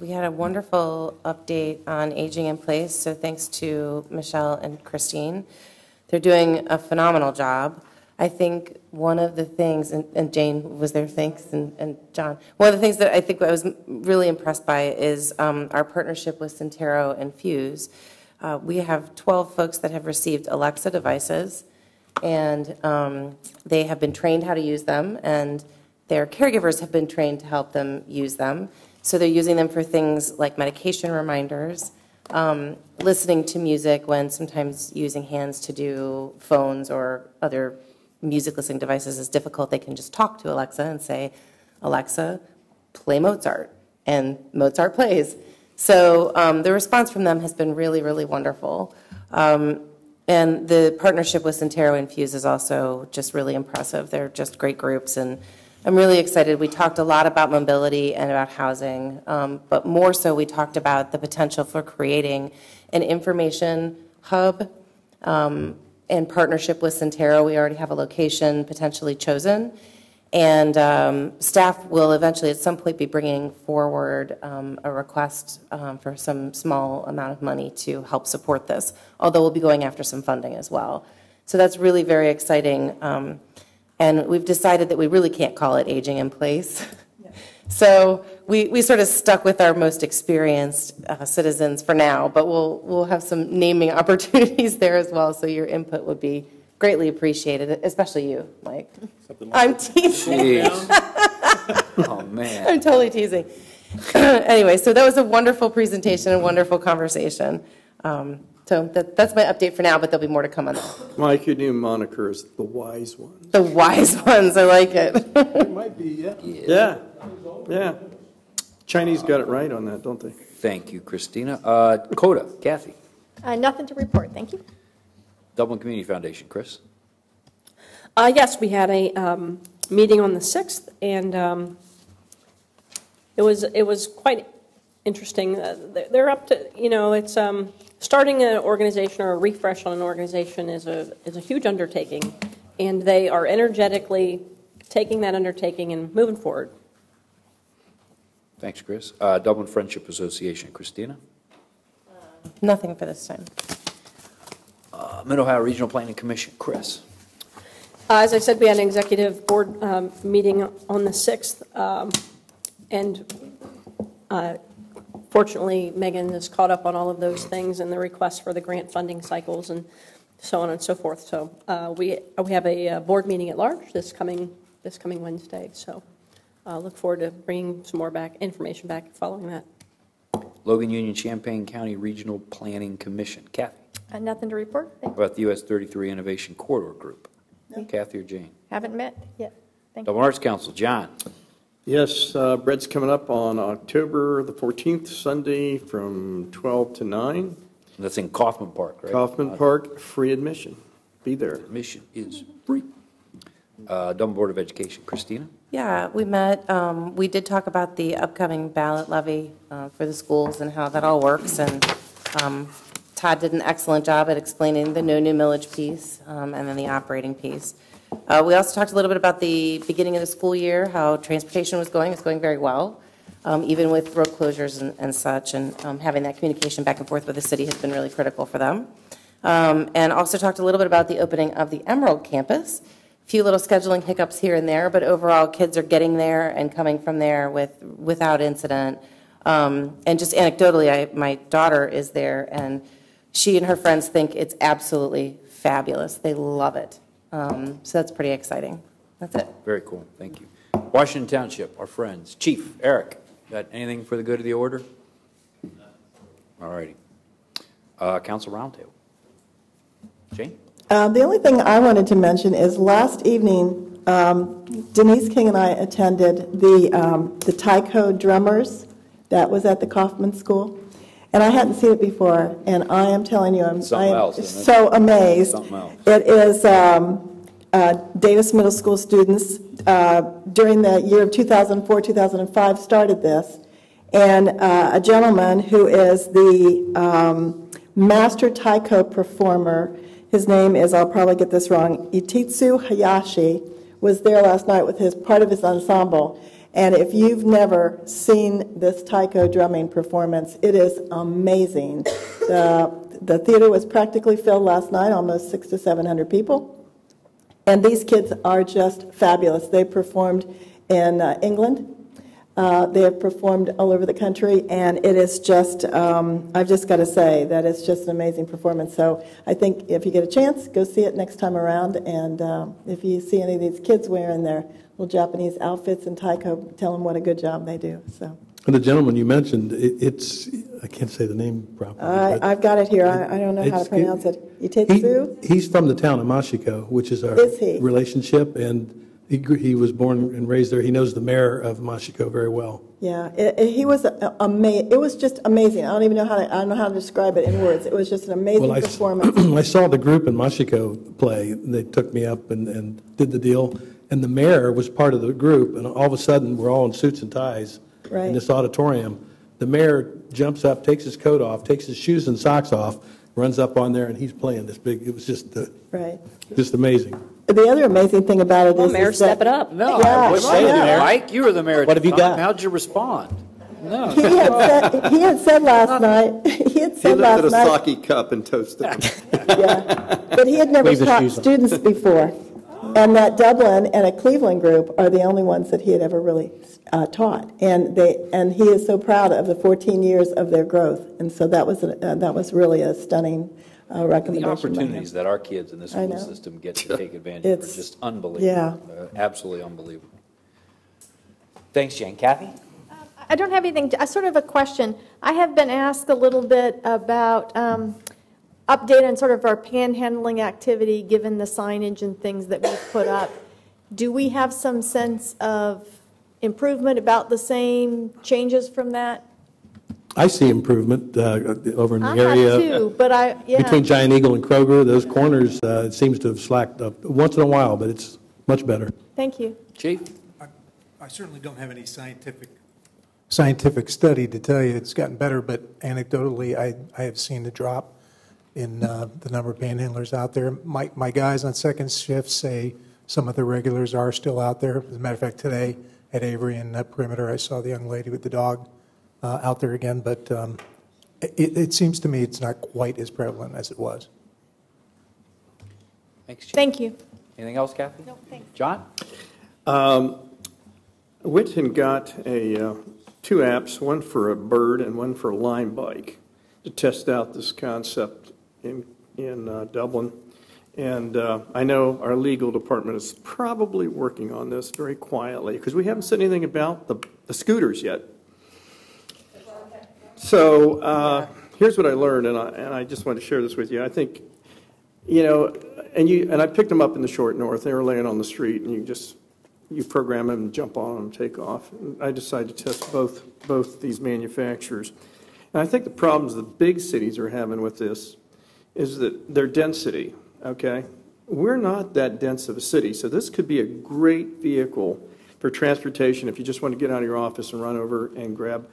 We had a wonderful update on aging in place, so thanks to Michelle and Christine. They're doing a phenomenal job. I think one of the things, and Jane was there, thanks, and John. One of the things that I think I was really impressed by is our partnership with Centero and Fuse. We have 12 folks that have received Alexa devices, and they have been trained how to use them, and their caregivers have been trained to help them use them. So they're using them for things like medication reminders, listening to music when sometimes using hands to do phones or other music listening devices is difficult. They can just talk to Alexa and say, Alexa, play Mozart, and Mozart plays. So the response from them has been really, really wonderful. And the partnership with Centero and Fuse is also just really impressive. They're just great groups, and I'm really excited. We talked a lot about mobility and about housing, but more so we talked about the potential for creating an information hub in partnership with Centero. We already have a location potentially chosen, and staff will eventually at some point be bringing forward a request for some small amount of money to help support this, although we'll be going after some funding as well. So that's really very exciting. And we've decided that we really can't call it aging in place. Yeah. So we sort of stuck with our most experienced citizens for now, but we'll have some naming opportunities there as well, so your input would be greatly appreciated, especially you, Mike. I'm teasing. Oh, man. I'm totally teasing. Anyway, so that was a wonderful presentation and wonderful conversation. So that's my update for now, but there'll be more to come on that. Mike, your new moniker is the wise ones. The wise ones, I like it. It might be, yeah. Yeah. Yeah. Chinese got it right on that, don't they? Thank you, Christina. CODA, Kathy. Nothing to report. Thank you. Dublin Community Foundation, Chris. Yes, we had a meeting on the 6th, and it was quite interesting. They're up to, it's starting an organization or a refresh on an organization is a huge undertaking, and they are energetically taking that undertaking and moving forward. Thanks, Chris. Dublin Friendship Association, Christina. Nothing for this time. Mid-Ohio Regional Planning Commission, Chris. As I said, we had an executive board meeting on the 6th, and fortunately, Megan is caught up on all of those things and the requests for the grant funding cycles and so on and so forth. So we have a board meeting at large this coming Wednesday. So look forward to bringing some more information back following that. Logan Union Champaign County Regional Planning Commission, Kathy. Nothing to report. Thank About the US 33 Innovation Corridor Group, No. Kathy or Jane. Haven't met yet. Thank Dublin Arts Council, John. Yes, Brett's coming up on October the 14th, Sunday from 12 to 9. That's in Kaufman Park, right? Kaufman Park, free admission. Be there. Admission is free. Dublin Board of Education, Christina. Yeah, we met. We did talk about the upcoming ballot levy for the schools and how that all works. And Todd did an excellent job at explaining the no new millage piece and then the operating piece. We also talked a little bit about the beginning of the school year, how transportation was going. It's going very well, even with road closures and such. And having that communication back and forth with the city has been really critical for them. And also talked a little bit about the opening of the Emerald campus. A few little scheduling hiccups here and there, but overall kids are getting there and coming from there without incident. And just anecdotally, my daughter is there, and she and her friends think it's absolutely fabulous. They love it. So that's pretty exciting. That's it. Very cool. Thank you. Washington Township, our friends. Chief, Eric, got anything for the good of the order? All righty. Council Roundtable. Jane? The only thing I wanted to mention is last evening, Denise King and I attended the Tyco Drummers that was at the Kaufman School. And I hadn't seen it before, and I am telling you, I am so amazed. It is Davis Middle School students during the year of 2004, 2005 started this, and a gentleman who is the master taiko performer, his name is, I'll probably get this wrong, Ititsu Hayashi, was there last night with part of his ensemble. And if you've never seen this taiko drumming performance, it is amazing. The theater was practically filled last night, almost 600 to 700 people. And these kids are just fabulous. They performed in England. They have performed all over the country, and it is just, I've just got to say that it's just an amazing performance. So I think if you get a chance, go see it next time around. And if you see any of these kids wearing their little Japanese outfits and taiko, tell them what a good job they do. So. And the gentleman you mentioned, it's, I can't say the name properly. I've got it here. I don't know how to pronounce it. Itetsu? He's from the town of Mashiko, which is our relationship, and he was born and raised there. He knows the mayor of Mashiko very well. Yeah, he was amazing. It was just amazing. I don't even know I don't know how to describe it in words. It was just an amazing performance. I saw the group in Mashiko play. They took me up and did the deal, and the mayor was part of the group, and all of a sudden we're all in suits and ties in this auditorium. The mayor jumps up, takes his coat off, takes his shoes and socks off, runs up on there, and he's playing this big. It was just just amazing. The other amazing thing about it is, Mayor, step it up. No, I was saying, Mike, you were the mayor. What have you got? How'd you respond? No. He had said last night. He had said last night. He looked at a sake cup and toasted him. Yeah, but he had never taught students before, and that Dublin and a Cleveland group are the only ones that he had ever really taught, and he is so proud of the 14 years of their growth, and so that was really a stunning recommendation. The opportunities that our kids in this school system get to take advantage of are just unbelievable. Yeah. Absolutely unbelievable. Thanks, Jane. Kathy? I don't have anything. I sort of a question. I have been asked a little bit about update on sort of our panhandling activity, given the signage and things that we've put up. Do we have some sense of improvement, about the same changes from that? I see improvement over in the I area have too, but between Giant Eagle and Kroger. Those corners, it seems to have slacked up once in a while, but it's much better. Thank you. Chief? I certainly don't have any scientific study to tell you it's gotten better, but anecdotally, I have seen a drop in the number of panhandlers out there. My guys on second shift say some of the regulars are still out there. As a matter of fact, today at Avery and Perimeter, I saw the young lady with the dog out there again, but it seems to me it's not quite as prevalent as it was. Thanks, Chief. Thank you. Anything else, Kathy? No, thanks. John? Went and got two apps, one for a bird and one for a Lime bike, to test out this concept in Dublin. And I know our legal department is probably working on this very quietly, because we haven't said anything about the scooters yet. So here's what I learned, and I just wanted to share this with you. I think, and I picked them up in the short north. They were laying on the street, and you program them and jump on them and take off. And I decided to test both these manufacturers. And I think the problems the big cities are having with this is that their density, okay? We're not that dense of a city, so this could be a great vehicle for transportation if you just want to get out of your office and run over and grab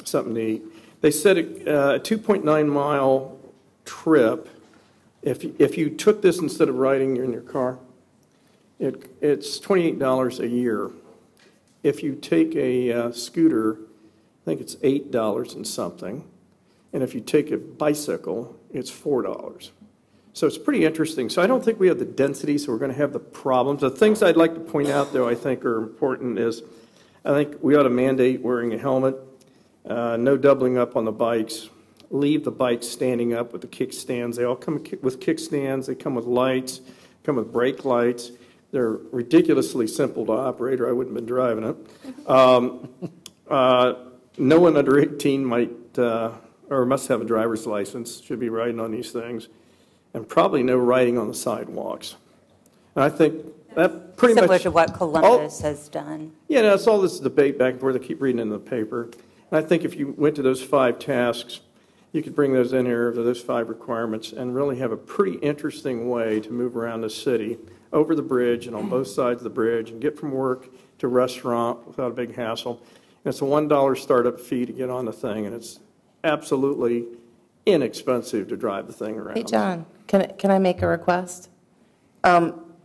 something to eat. They said a 2.9-mile trip, if you took this instead of riding in your car, it's $28 a year. If you take a scooter, I think it's $8 and something. And if you take a bicycle, it's $4. So it's pretty interesting. So I don't think we have the density, so we're going to have the problems. The things I'd like to point out, though, I think are important is I think we ought to mandate wearing a helmet, no doubling up on the bikes, leave the bikes standing up with the kickstands. They all come with kickstands. They come with lights, come with brake lights. They're ridiculously simple to operate, or I wouldn't have been driving it. No one under 18 might or must have a driver's license, should be riding on these things, and probably no riding on the sidewalks. And I think that pretty Similar much... to what Columbus has done. Yeah, no, it's all this debate back and forth. I keep reading in the paper. And I think if you went to those 5 tasks, you could bring those in here, those 5 requirements, and really have a pretty interesting way to move around the city, over the bridge and on both sides of the bridge, and get from work to restaurant without a big hassle. And it's a $1 startup fee to get on the thing, and it's absolutely inexpensive to drive the thing around. Hey, John, can I make a request?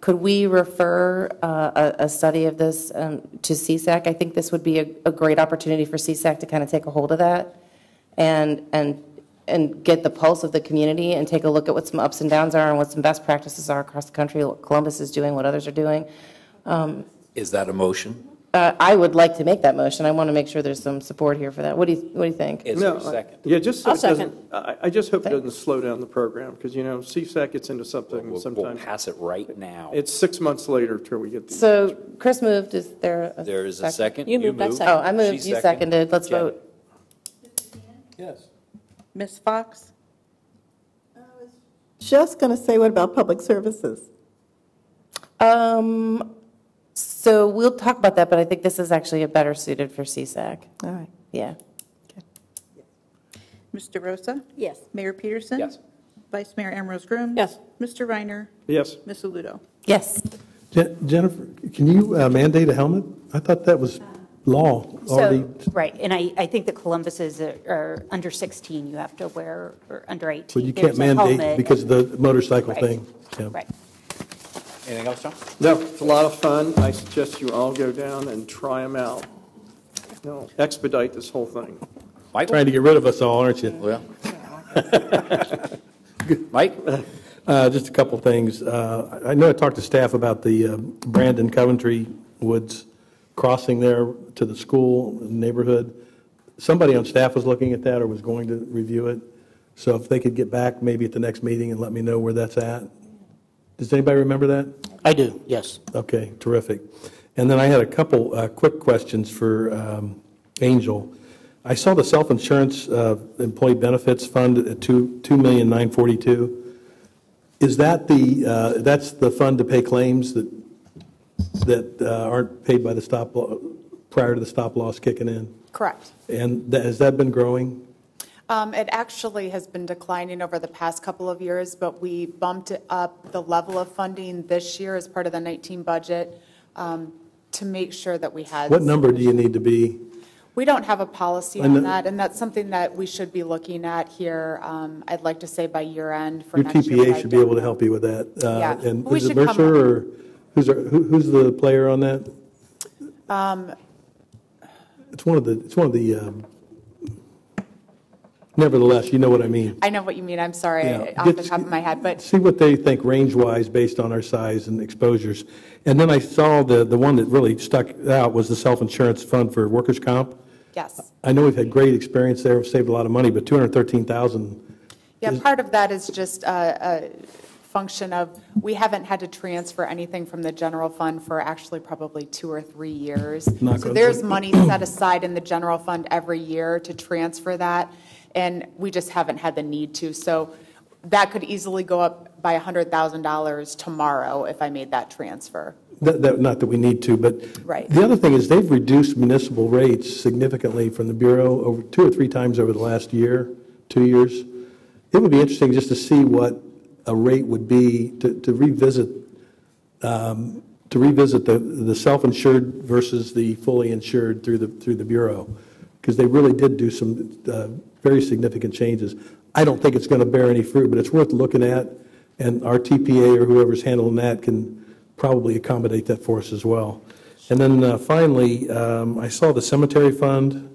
Could we refer a study of this to CSAC? I think this would be a great opportunity for CSAC to kind of take a hold of that and get the pulse of the community and take a look at what some ups and downs are and what some best practices are across the country, what Columbus is doing, what others are doing. Is that a motion? I would like to make that motion. I want to make sure there's some support here for that. What do you think? Is there a second? Yeah, just so I'll it doesn't, second. I just hope it doesn't slow down the program, because, CSAC gets into something We'll sometimes. pass it right now. It's 6 months later till we get these. So Chris moved. Is there a There is a second. You moved, I second. Oh, I moved. She You seconded. Let's Jen. vote. Yes. Ms. Fox? Just going to say, what about public services? So we'll talk about that, but I think this is actually a better suited for CSAC. All right. Yeah. Ms. DeRosa? Yes. Mayor Peterson? Yes. Vice Mayor Ambrose Groom? Yes. Mr. Reiner? Yes. Ms. Aludo? Yes. Jennifer, can you mandate a helmet? I thought that was law already. So, right, and I think that Columbus's are under 16, you have to wear, or under 18. But you can't There's a mandate helmet. because of the motorcycle Right. thing. Yeah. Right. Anything else, John? No, it's a lot of fun. I suggest you all go down and try them out. Expedite this whole thing. Michael? Trying to get rid of us all, aren't you? Well. Mike? Just a couple things. I know I talked to staff about the Brandon Coventry Woods crossing there to the school neighborhood. Somebody on staff was looking at that or was going to review it. So if they could get back maybe at the next meeting and let me know where that's at. Does anybody remember that? I do, yes. Okay, terrific. And then I had a couple quick questions for Angel. I saw the self-insurance employee benefits fund at $2,942,000. Is that that's the fund to pay claims that aren't paid by the prior to the stop loss kicking in? Correct. And has that been growing? It actually has been declining over the past couple of years, but we bumped up the level of funding this year as part of the 19 budget to make sure that we had. What number do you need to be? We don't have a policy on that, and that's something that we should be looking at here. I'd like to say by year end for Your next year. TPA should be able to help you with that. Yeah. And We is it should come Mercer or who's the player on that? It's one of the. Nevertheless, you know what I mean. I know what you mean. I'm sorry, Yeah. off the top of my head, but See what they think range-wise based on our size and exposures. And then I saw the one that really stuck out was the self-insurance fund for workers' comp. yes. I know we've had great experience there, we've saved a lot of money, but $213,000. Yeah, part of that is just a function of, we haven't had to transfer anything from the general fund for actually probably 2 or 3 years. Not So good. there's money set aside in the general fund every year to transfer that, and we just haven't had the need to. So that could easily go up by $100,000 tomorrow if I made that transfer. Not that we need to, but Right. the other thing is they've reduced municipal rates significantly from the Bureau over 2 or 3 times over the last year, 2 years. It would be interesting just to see what a rate would be to revisit the self-insured versus the fully insured through the Bureau, because they really did do some very significant changes. I don't think it's going to bear any fruit, but it's worth looking at, and our TPA or whoever's handling that can probably accommodate that for us as well. And then finally, I saw the cemetery fund.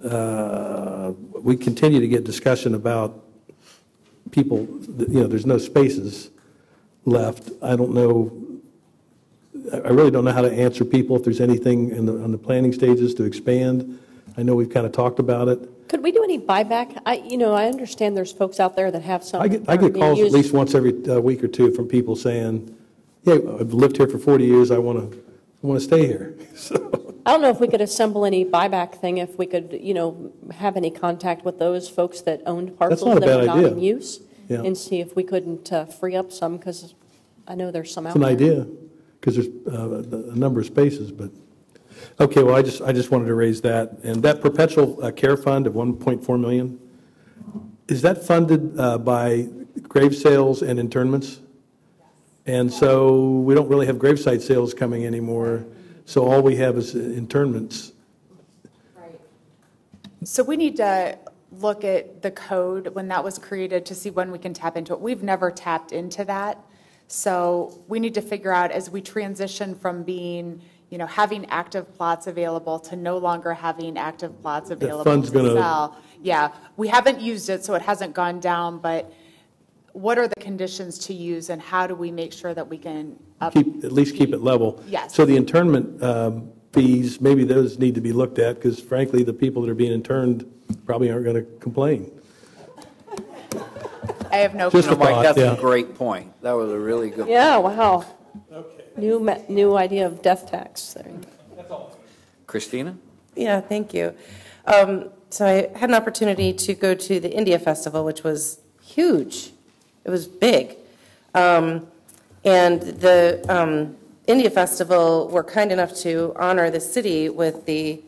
We continue to get discussion about people, there's no spaces left. I don't know, I really don't know how to answer people if there's anything on the planning stages to expand. I know we've kind of talked about it. Could we do any buyback? I understand there's folks out there that have some. I get calls at least once every week or two from people saying, yeah, I've lived here for 40 years, I want to stay here. So I don't know if we could assemble any buyback thing, if we could, have any contact with those folks that owned parcels not a that bad were not idea. in use, Yeah. and see if we couldn't free up some, because I know there's some out It's an there. idea, because there's a number of spaces, but, okay, well, I just wanted to raise that. And that perpetual care fund of $1.4 million, is that funded by grave sales and internments? And so we don't really have gravesite sales coming anymore, so all we have is internments. So we need to look at the code when that was created to see when we can tap into it. We've never tapped into that. So we need to figure out as we transition from being, having active plots available to no longer having active plots available fund's to gonna- sell. Yeah, we haven't used it, so it hasn't gone down, but what are the conditions to use and how do we make sure that we can At least keep it level. Yes. So the internment fees, maybe those need to be looked at, because frankly, the people that are being interned probably aren't going to complain. I have no Just a Mike, thought, that's yeah. a great point. That was a really good Yeah, wow. New idea of death tax there. Christina? Yeah, thank you. So I had an opportunity to go to the India Festival, which was huge. It was big. And the India Festival were kind enough to honor the city with the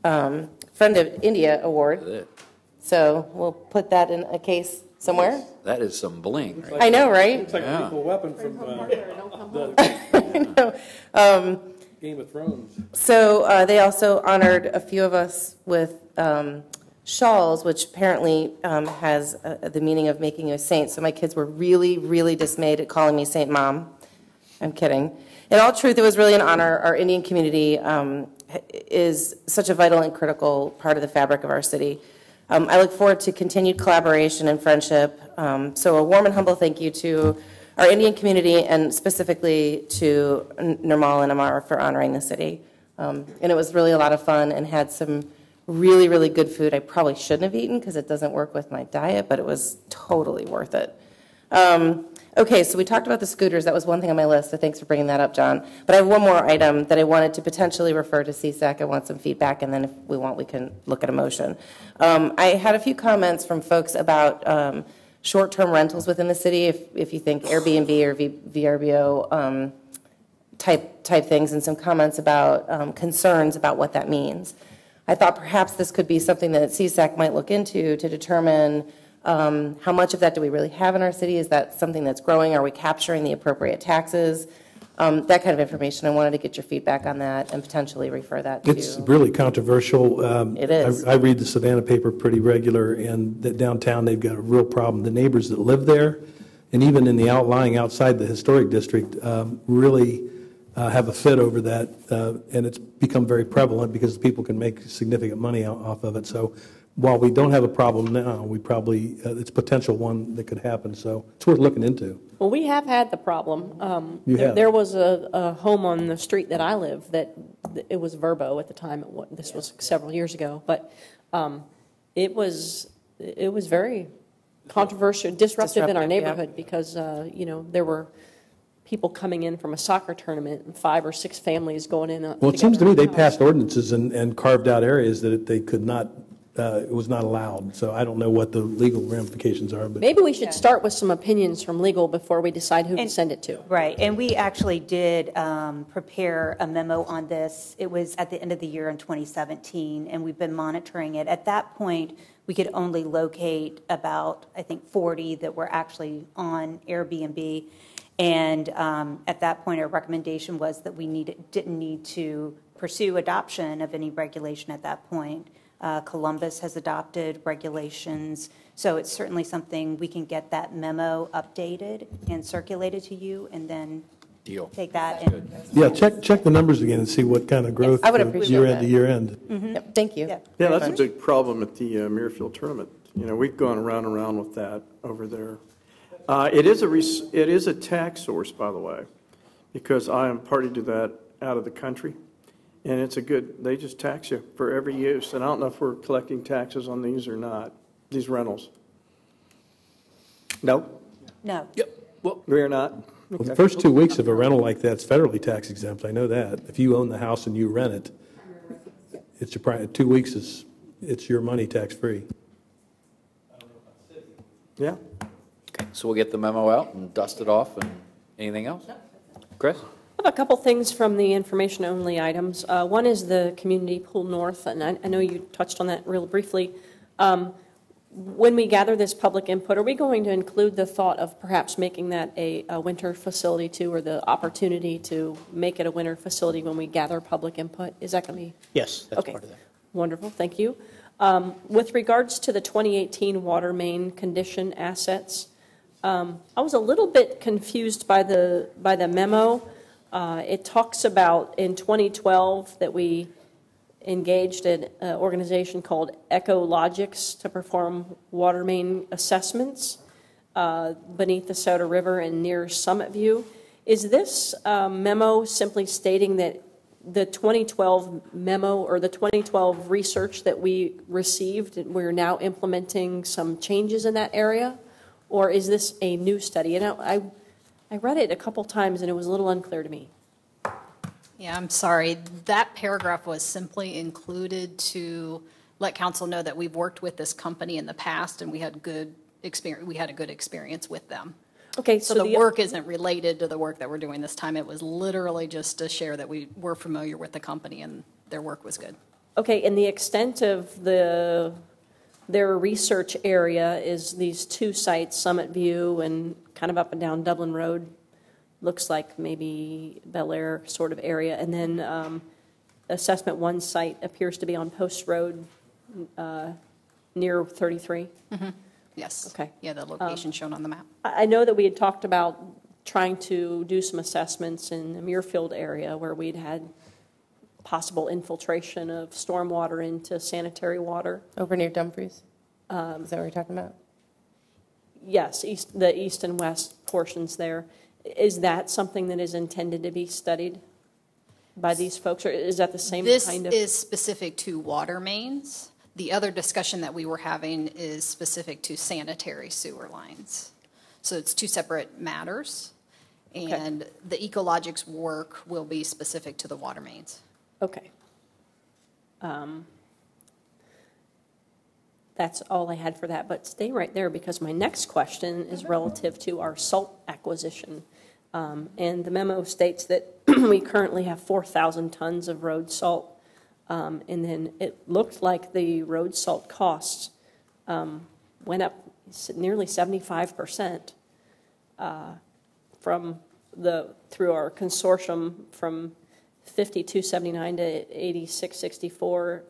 Friend of India Award. So we'll put that in a case somewhere. That is some bling. Right I know, right? Looks like a lethal weapon from Game of Thrones. So they also honored a few of us with shawls, which apparently has the meaning of making you a saint. So my kids were really, really dismayed at calling me Saint Mom. I'm kidding. In all truth, it was really an honor. Our Indian community is such a vital and critical part of the fabric of our city. I look forward to continued collaboration and friendship. So a warm and humble thank you to our Indian community and specifically to Nirmal and Amar for honoring the city. And it was really a lot of fun and had some really, really good food I probably shouldn't have eaten because it doesn't work with my diet, but it was totally worth it. Okay, so we talked about the scooters. That was one thing on my list, so thanks for bringing that up, John. But I have one more item that I wanted to potentially refer to CSAC. I want some feedback, and then if we want, we can look at a motion. I had a few comments from folks about short-term rentals within the city, if you think Airbnb or VRBO type things, and some comments about concerns about what that means. I thought perhaps this could be something that CSAC might look into to determine how much of that do we really have in our city? Is that something that's growing? Are we capturing the appropriate taxes? That kind of information. I wanted to get your feedback on that and potentially refer that to. It's really controversial. It is. I read the Savannah paper pretty regular, and that downtown they've got a real problem. The neighbors that live there, and even in the outlying outside the historic district, really have a fit over that, and it's become very prevalent because people can make significant money off of it. So while we don't have a problem now, we probably, it's a potential one that could happen, so it's worth looking into. Well, we have had the problem. You have. There was a home on the street that I live that it was Verbo at the time. This was several years ago, but it was very controversial, disruptive in our neighborhood because there were people coming in from a soccer tournament and 5 or 6 families going in. Well, it seems to me they passed ordinances and carved out areas that they could not. It was not allowed, so I don't know what the legal ramifications are. But maybe we should start with some opinions from legal before we decide who to send it to. Right, and we actually did prepare a memo on this. It was at the end of the year in 2017, and we've been monitoring it. At that point, we could only locate about, I think, 40 that were actually on Airbnb. And at that point, our recommendation was that we didn't need to pursue adoption of any regulation at that point. Columbus has adopted regulations, so it's certainly something we can get that memo updated and circulated to you, and then take that. And yeah, check the numbers again and see what kind of growth I would appreciate year end that. to year end. Mm-hmm. Yep, thank you. Yeah, that's a big problem at the Muirfield tournament. We've gone around and around with that over there. It is a tax source, by the way, because I am party to that out of the country. And it's they just tax you for every use. And I don't know if we're collecting taxes on these or not, these rentals. No? No. Yep. Well, we're not. Well, the first 2 weeks of a rental like that's federally tax exempt. I know that. If you own the house and you rent it, it's your, 2 weeks it's your money tax-free. Yeah. Okay, so we'll get the memo out and dust it off, and anything else? Chris? I have a couple things from the information-only items. One is the Community Pool North, and I know you touched on that real briefly. When we gather this public input, are we going to include the thought of perhaps making that a winter facility too, or the opportunity to make it a winter facility when we gather public input? Is that going to be? Yes, that's okay. part of that. Wonderful, thank you. With regards to the 2018 water main condition assets, I was a little bit confused by the memo. It talks about in 2012 that we engaged an organization called Ecologics to perform water main assessments beneath the Soda River and near Summit View. Is this memo simply stating that the 2012 memo or the 2012 research that we received, we're now implementing some changes in that area? Or is this a new study? And I read it a couple times and it was a little unclear to me. Yeah, I'm sorry. That paragraph was simply included to let council know that we've worked with this company in the past and we had good experience. We had a good experience with them. Okay, so the work isn't related to the work that we're doing this time. It was literally just to share that we were familiar with the company and their work was good. Okay, and the extent of their research area is these two sites, Summit View and kind of up and down Dublin Road. Looks like maybe Bel Air sort of area. And then assessment one site appears to be on Post Road near 33. Mm-hmm. Yes. Okay. Yeah, the location shown on the map. I know that we had talked about trying to do some assessments in the Muirfield area where we'd had possible infiltration of stormwater into sanitary water. Over near Dumfries? Is that what you're talking about? Yes, the east and west portions there. Is that something that is intended to be studied by these folks, or is that the same kind of? This is specific to water mains. The other discussion that we were having is specific to sanitary sewer lines. So it's two separate matters, and the Ecologics work will be specific to the water mains. Okay. That's all I had for that, but stay right there because my next question is relative to our salt acquisition. And the memo states that we currently have 4,000 tons of road salt, and then it looked like the road salt costs went up nearly 75% through our consortium from 5279 to 8664.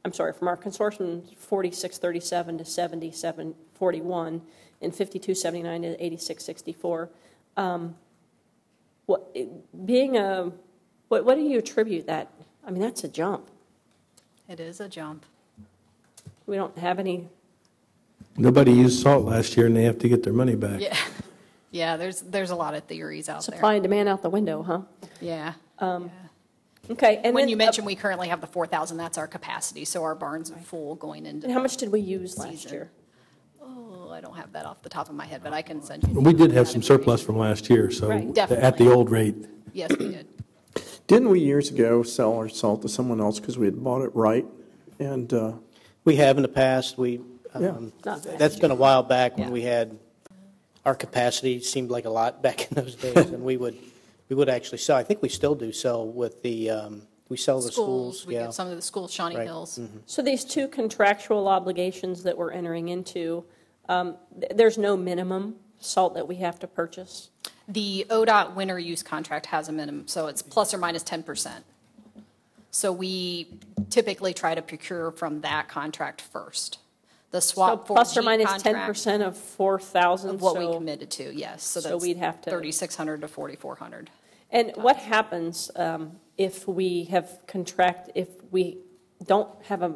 From our consortium 4637 to 7741 and 5279 to 8664. What do you attribute that? I mean, that's a jump. It is a jump. We don't have any. Nobody used salt last year and they have to get their money back. Yeah, yeah. There's a lot of theories out there. Supply and demand out the window, huh? Yeah. Okay, and when then, you mentioned we currently have the 4,000, that's our capacity, so our barns are full going into. And how much did we use last year? Oh, I don't have that off the top of my head, but I can send you. We did have some surplus from last year, so at the old rate. Yes, we did. Didn't we years ago sell our salt to someone else because we had bought it right? And we have in the past. That's been a while back when we had our capacity seemed like a lot back in those days, and we would actually sell. I think we still do sell with the we sell the schools. We get some of the schools, Shawnee Hills. Mm-hmm. So these two contractual obligations that we're entering into, there's no minimum salt that we have to purchase? The ODOT winter use contract has a minimum, so it's plus or minus 10%. So we typically try to procure from that contract first. The swap so plus or minus 10% of 4,000 of what we committed to, yes. So that's we'd have to 3,600 to 4,400. And what happens if we don't have a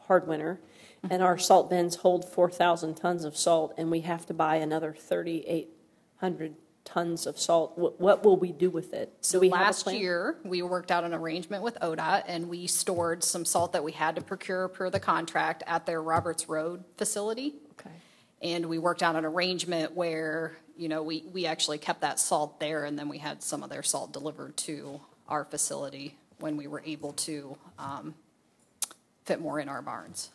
hard winter and our salt bins hold 4,000 tons of salt and we have to buy another 3,800 tons of salt? What will we do with it? So last year, we worked out an arrangement with ODOT, and we stored some salt that we had to procure per the contract at their Roberts Road facility. Okay. And we worked out an arrangement where, we actually kept that salt there, and then we had some of their salt delivered to our facility when we were able to fit more in our barns.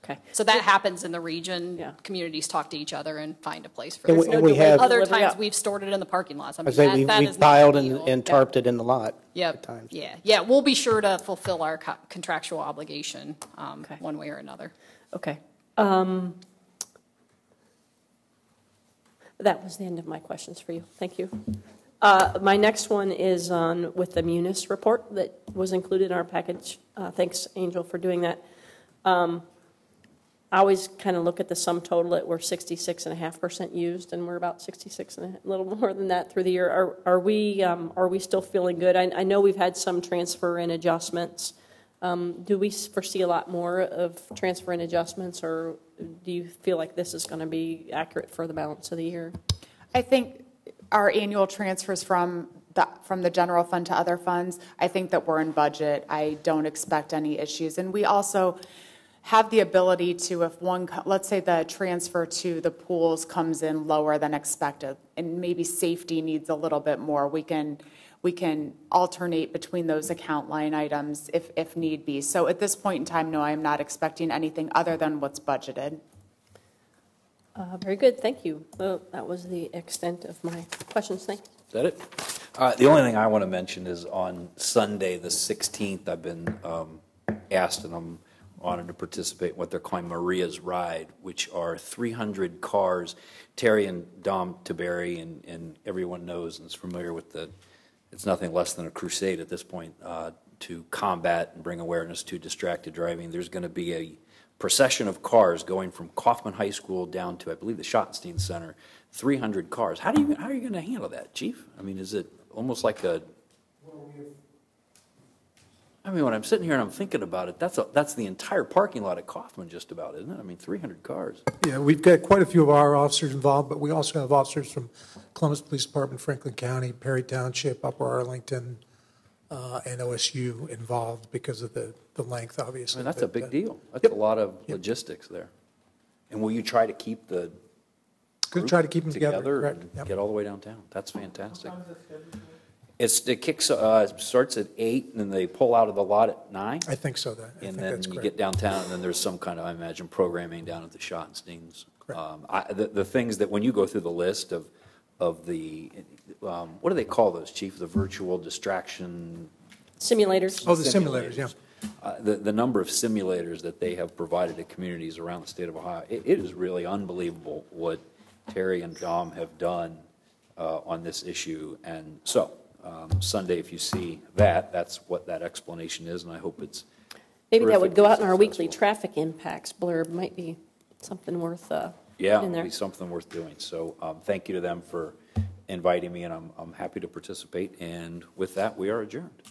Okay. So that happens in the region. Yeah. Communities talk to each other and find a place for And it. we have Other times we've stored it in the parking lots. I mean, that we've is piled not a deal. and tarped it in the lot. Yep. At times. Yeah. We'll be sure to fulfill our contractual obligation one way or another. Okay. That was the end of my questions for you. Thank you. My next one is on with the Munis report that was included in our package. Thanks, Angel, for doing that. I always kind of look at the sum total that we're 66.5% used, and we're about 66 and a little more than that through the year. Are we still feeling good? I know we've had some transfer and adjustments. Do we foresee a lot more of transfer and adjustments, or do you feel like this is going to be accurate for the balance of the year? I think our annual transfers from the general fund to other funds, I think that we're in budget. I don't expect any issues. And we also have the ability to, if let's say the transfer to the pools comes in lower than expected, and maybe safety needs a little bit more, we can alternate between those account line items if need be. So at this point in time, no, I'm not expecting anything other than what's budgeted. Very good, thank you. Well, that was the extent of my questions. Thanks. Is that it? The only thing I want to mention is on Sunday, the 16th, I've been asked, and I'm honored to participate in what they're calling Maria's Ride, which are 300 cars. Terry and Dom Taberry and everyone knows and is familiar with it's nothing less than a crusade at this point to combat and bring awareness to distracted driving. There's going to be a procession of cars going from Kaufman High School down to, I believe, the Schottenstein Center. 300 cars. How are you going to handle that, Chief? I mean, is it almost like when I'm sitting here and I'm thinking about it, that's the entire parking lot at Kaufman just about, isn't it? I mean, 300 cars. Yeah, we've got quite a few of our officers involved, but we also have officers from Columbus Police Department, Franklin County, Perry Township, Upper Arlington, and OSU involved because of the length, obviously. I mean, that's a big deal. That's a lot of logistics there. And will you try to keep the group try to keep them together and get all the way downtown? That's fantastic. It starts at 8, and then they pull out of the lot at 9? I think so. And then you get downtown, and then there's some kind of, I imagine, programming down at the Schottensteins. The things that when you go through the list of the, what do they call those, Chief? The virtual distraction? Simulators. Oh, the simulators, yeah. The number of simulators that they have provided to communities around the state of Ohio, it is really unbelievable what Terry and Dom have done on this issue. And so, Sunday, if you see that's what that explanation is, and I hope it's maybe that would go out in our weekly traffic impacts blurb. Might be something worth yeah, in there. It'd be something worth doing. So thank you to them for inviting me, and I'm happy to participate. And with that, we are adjourned.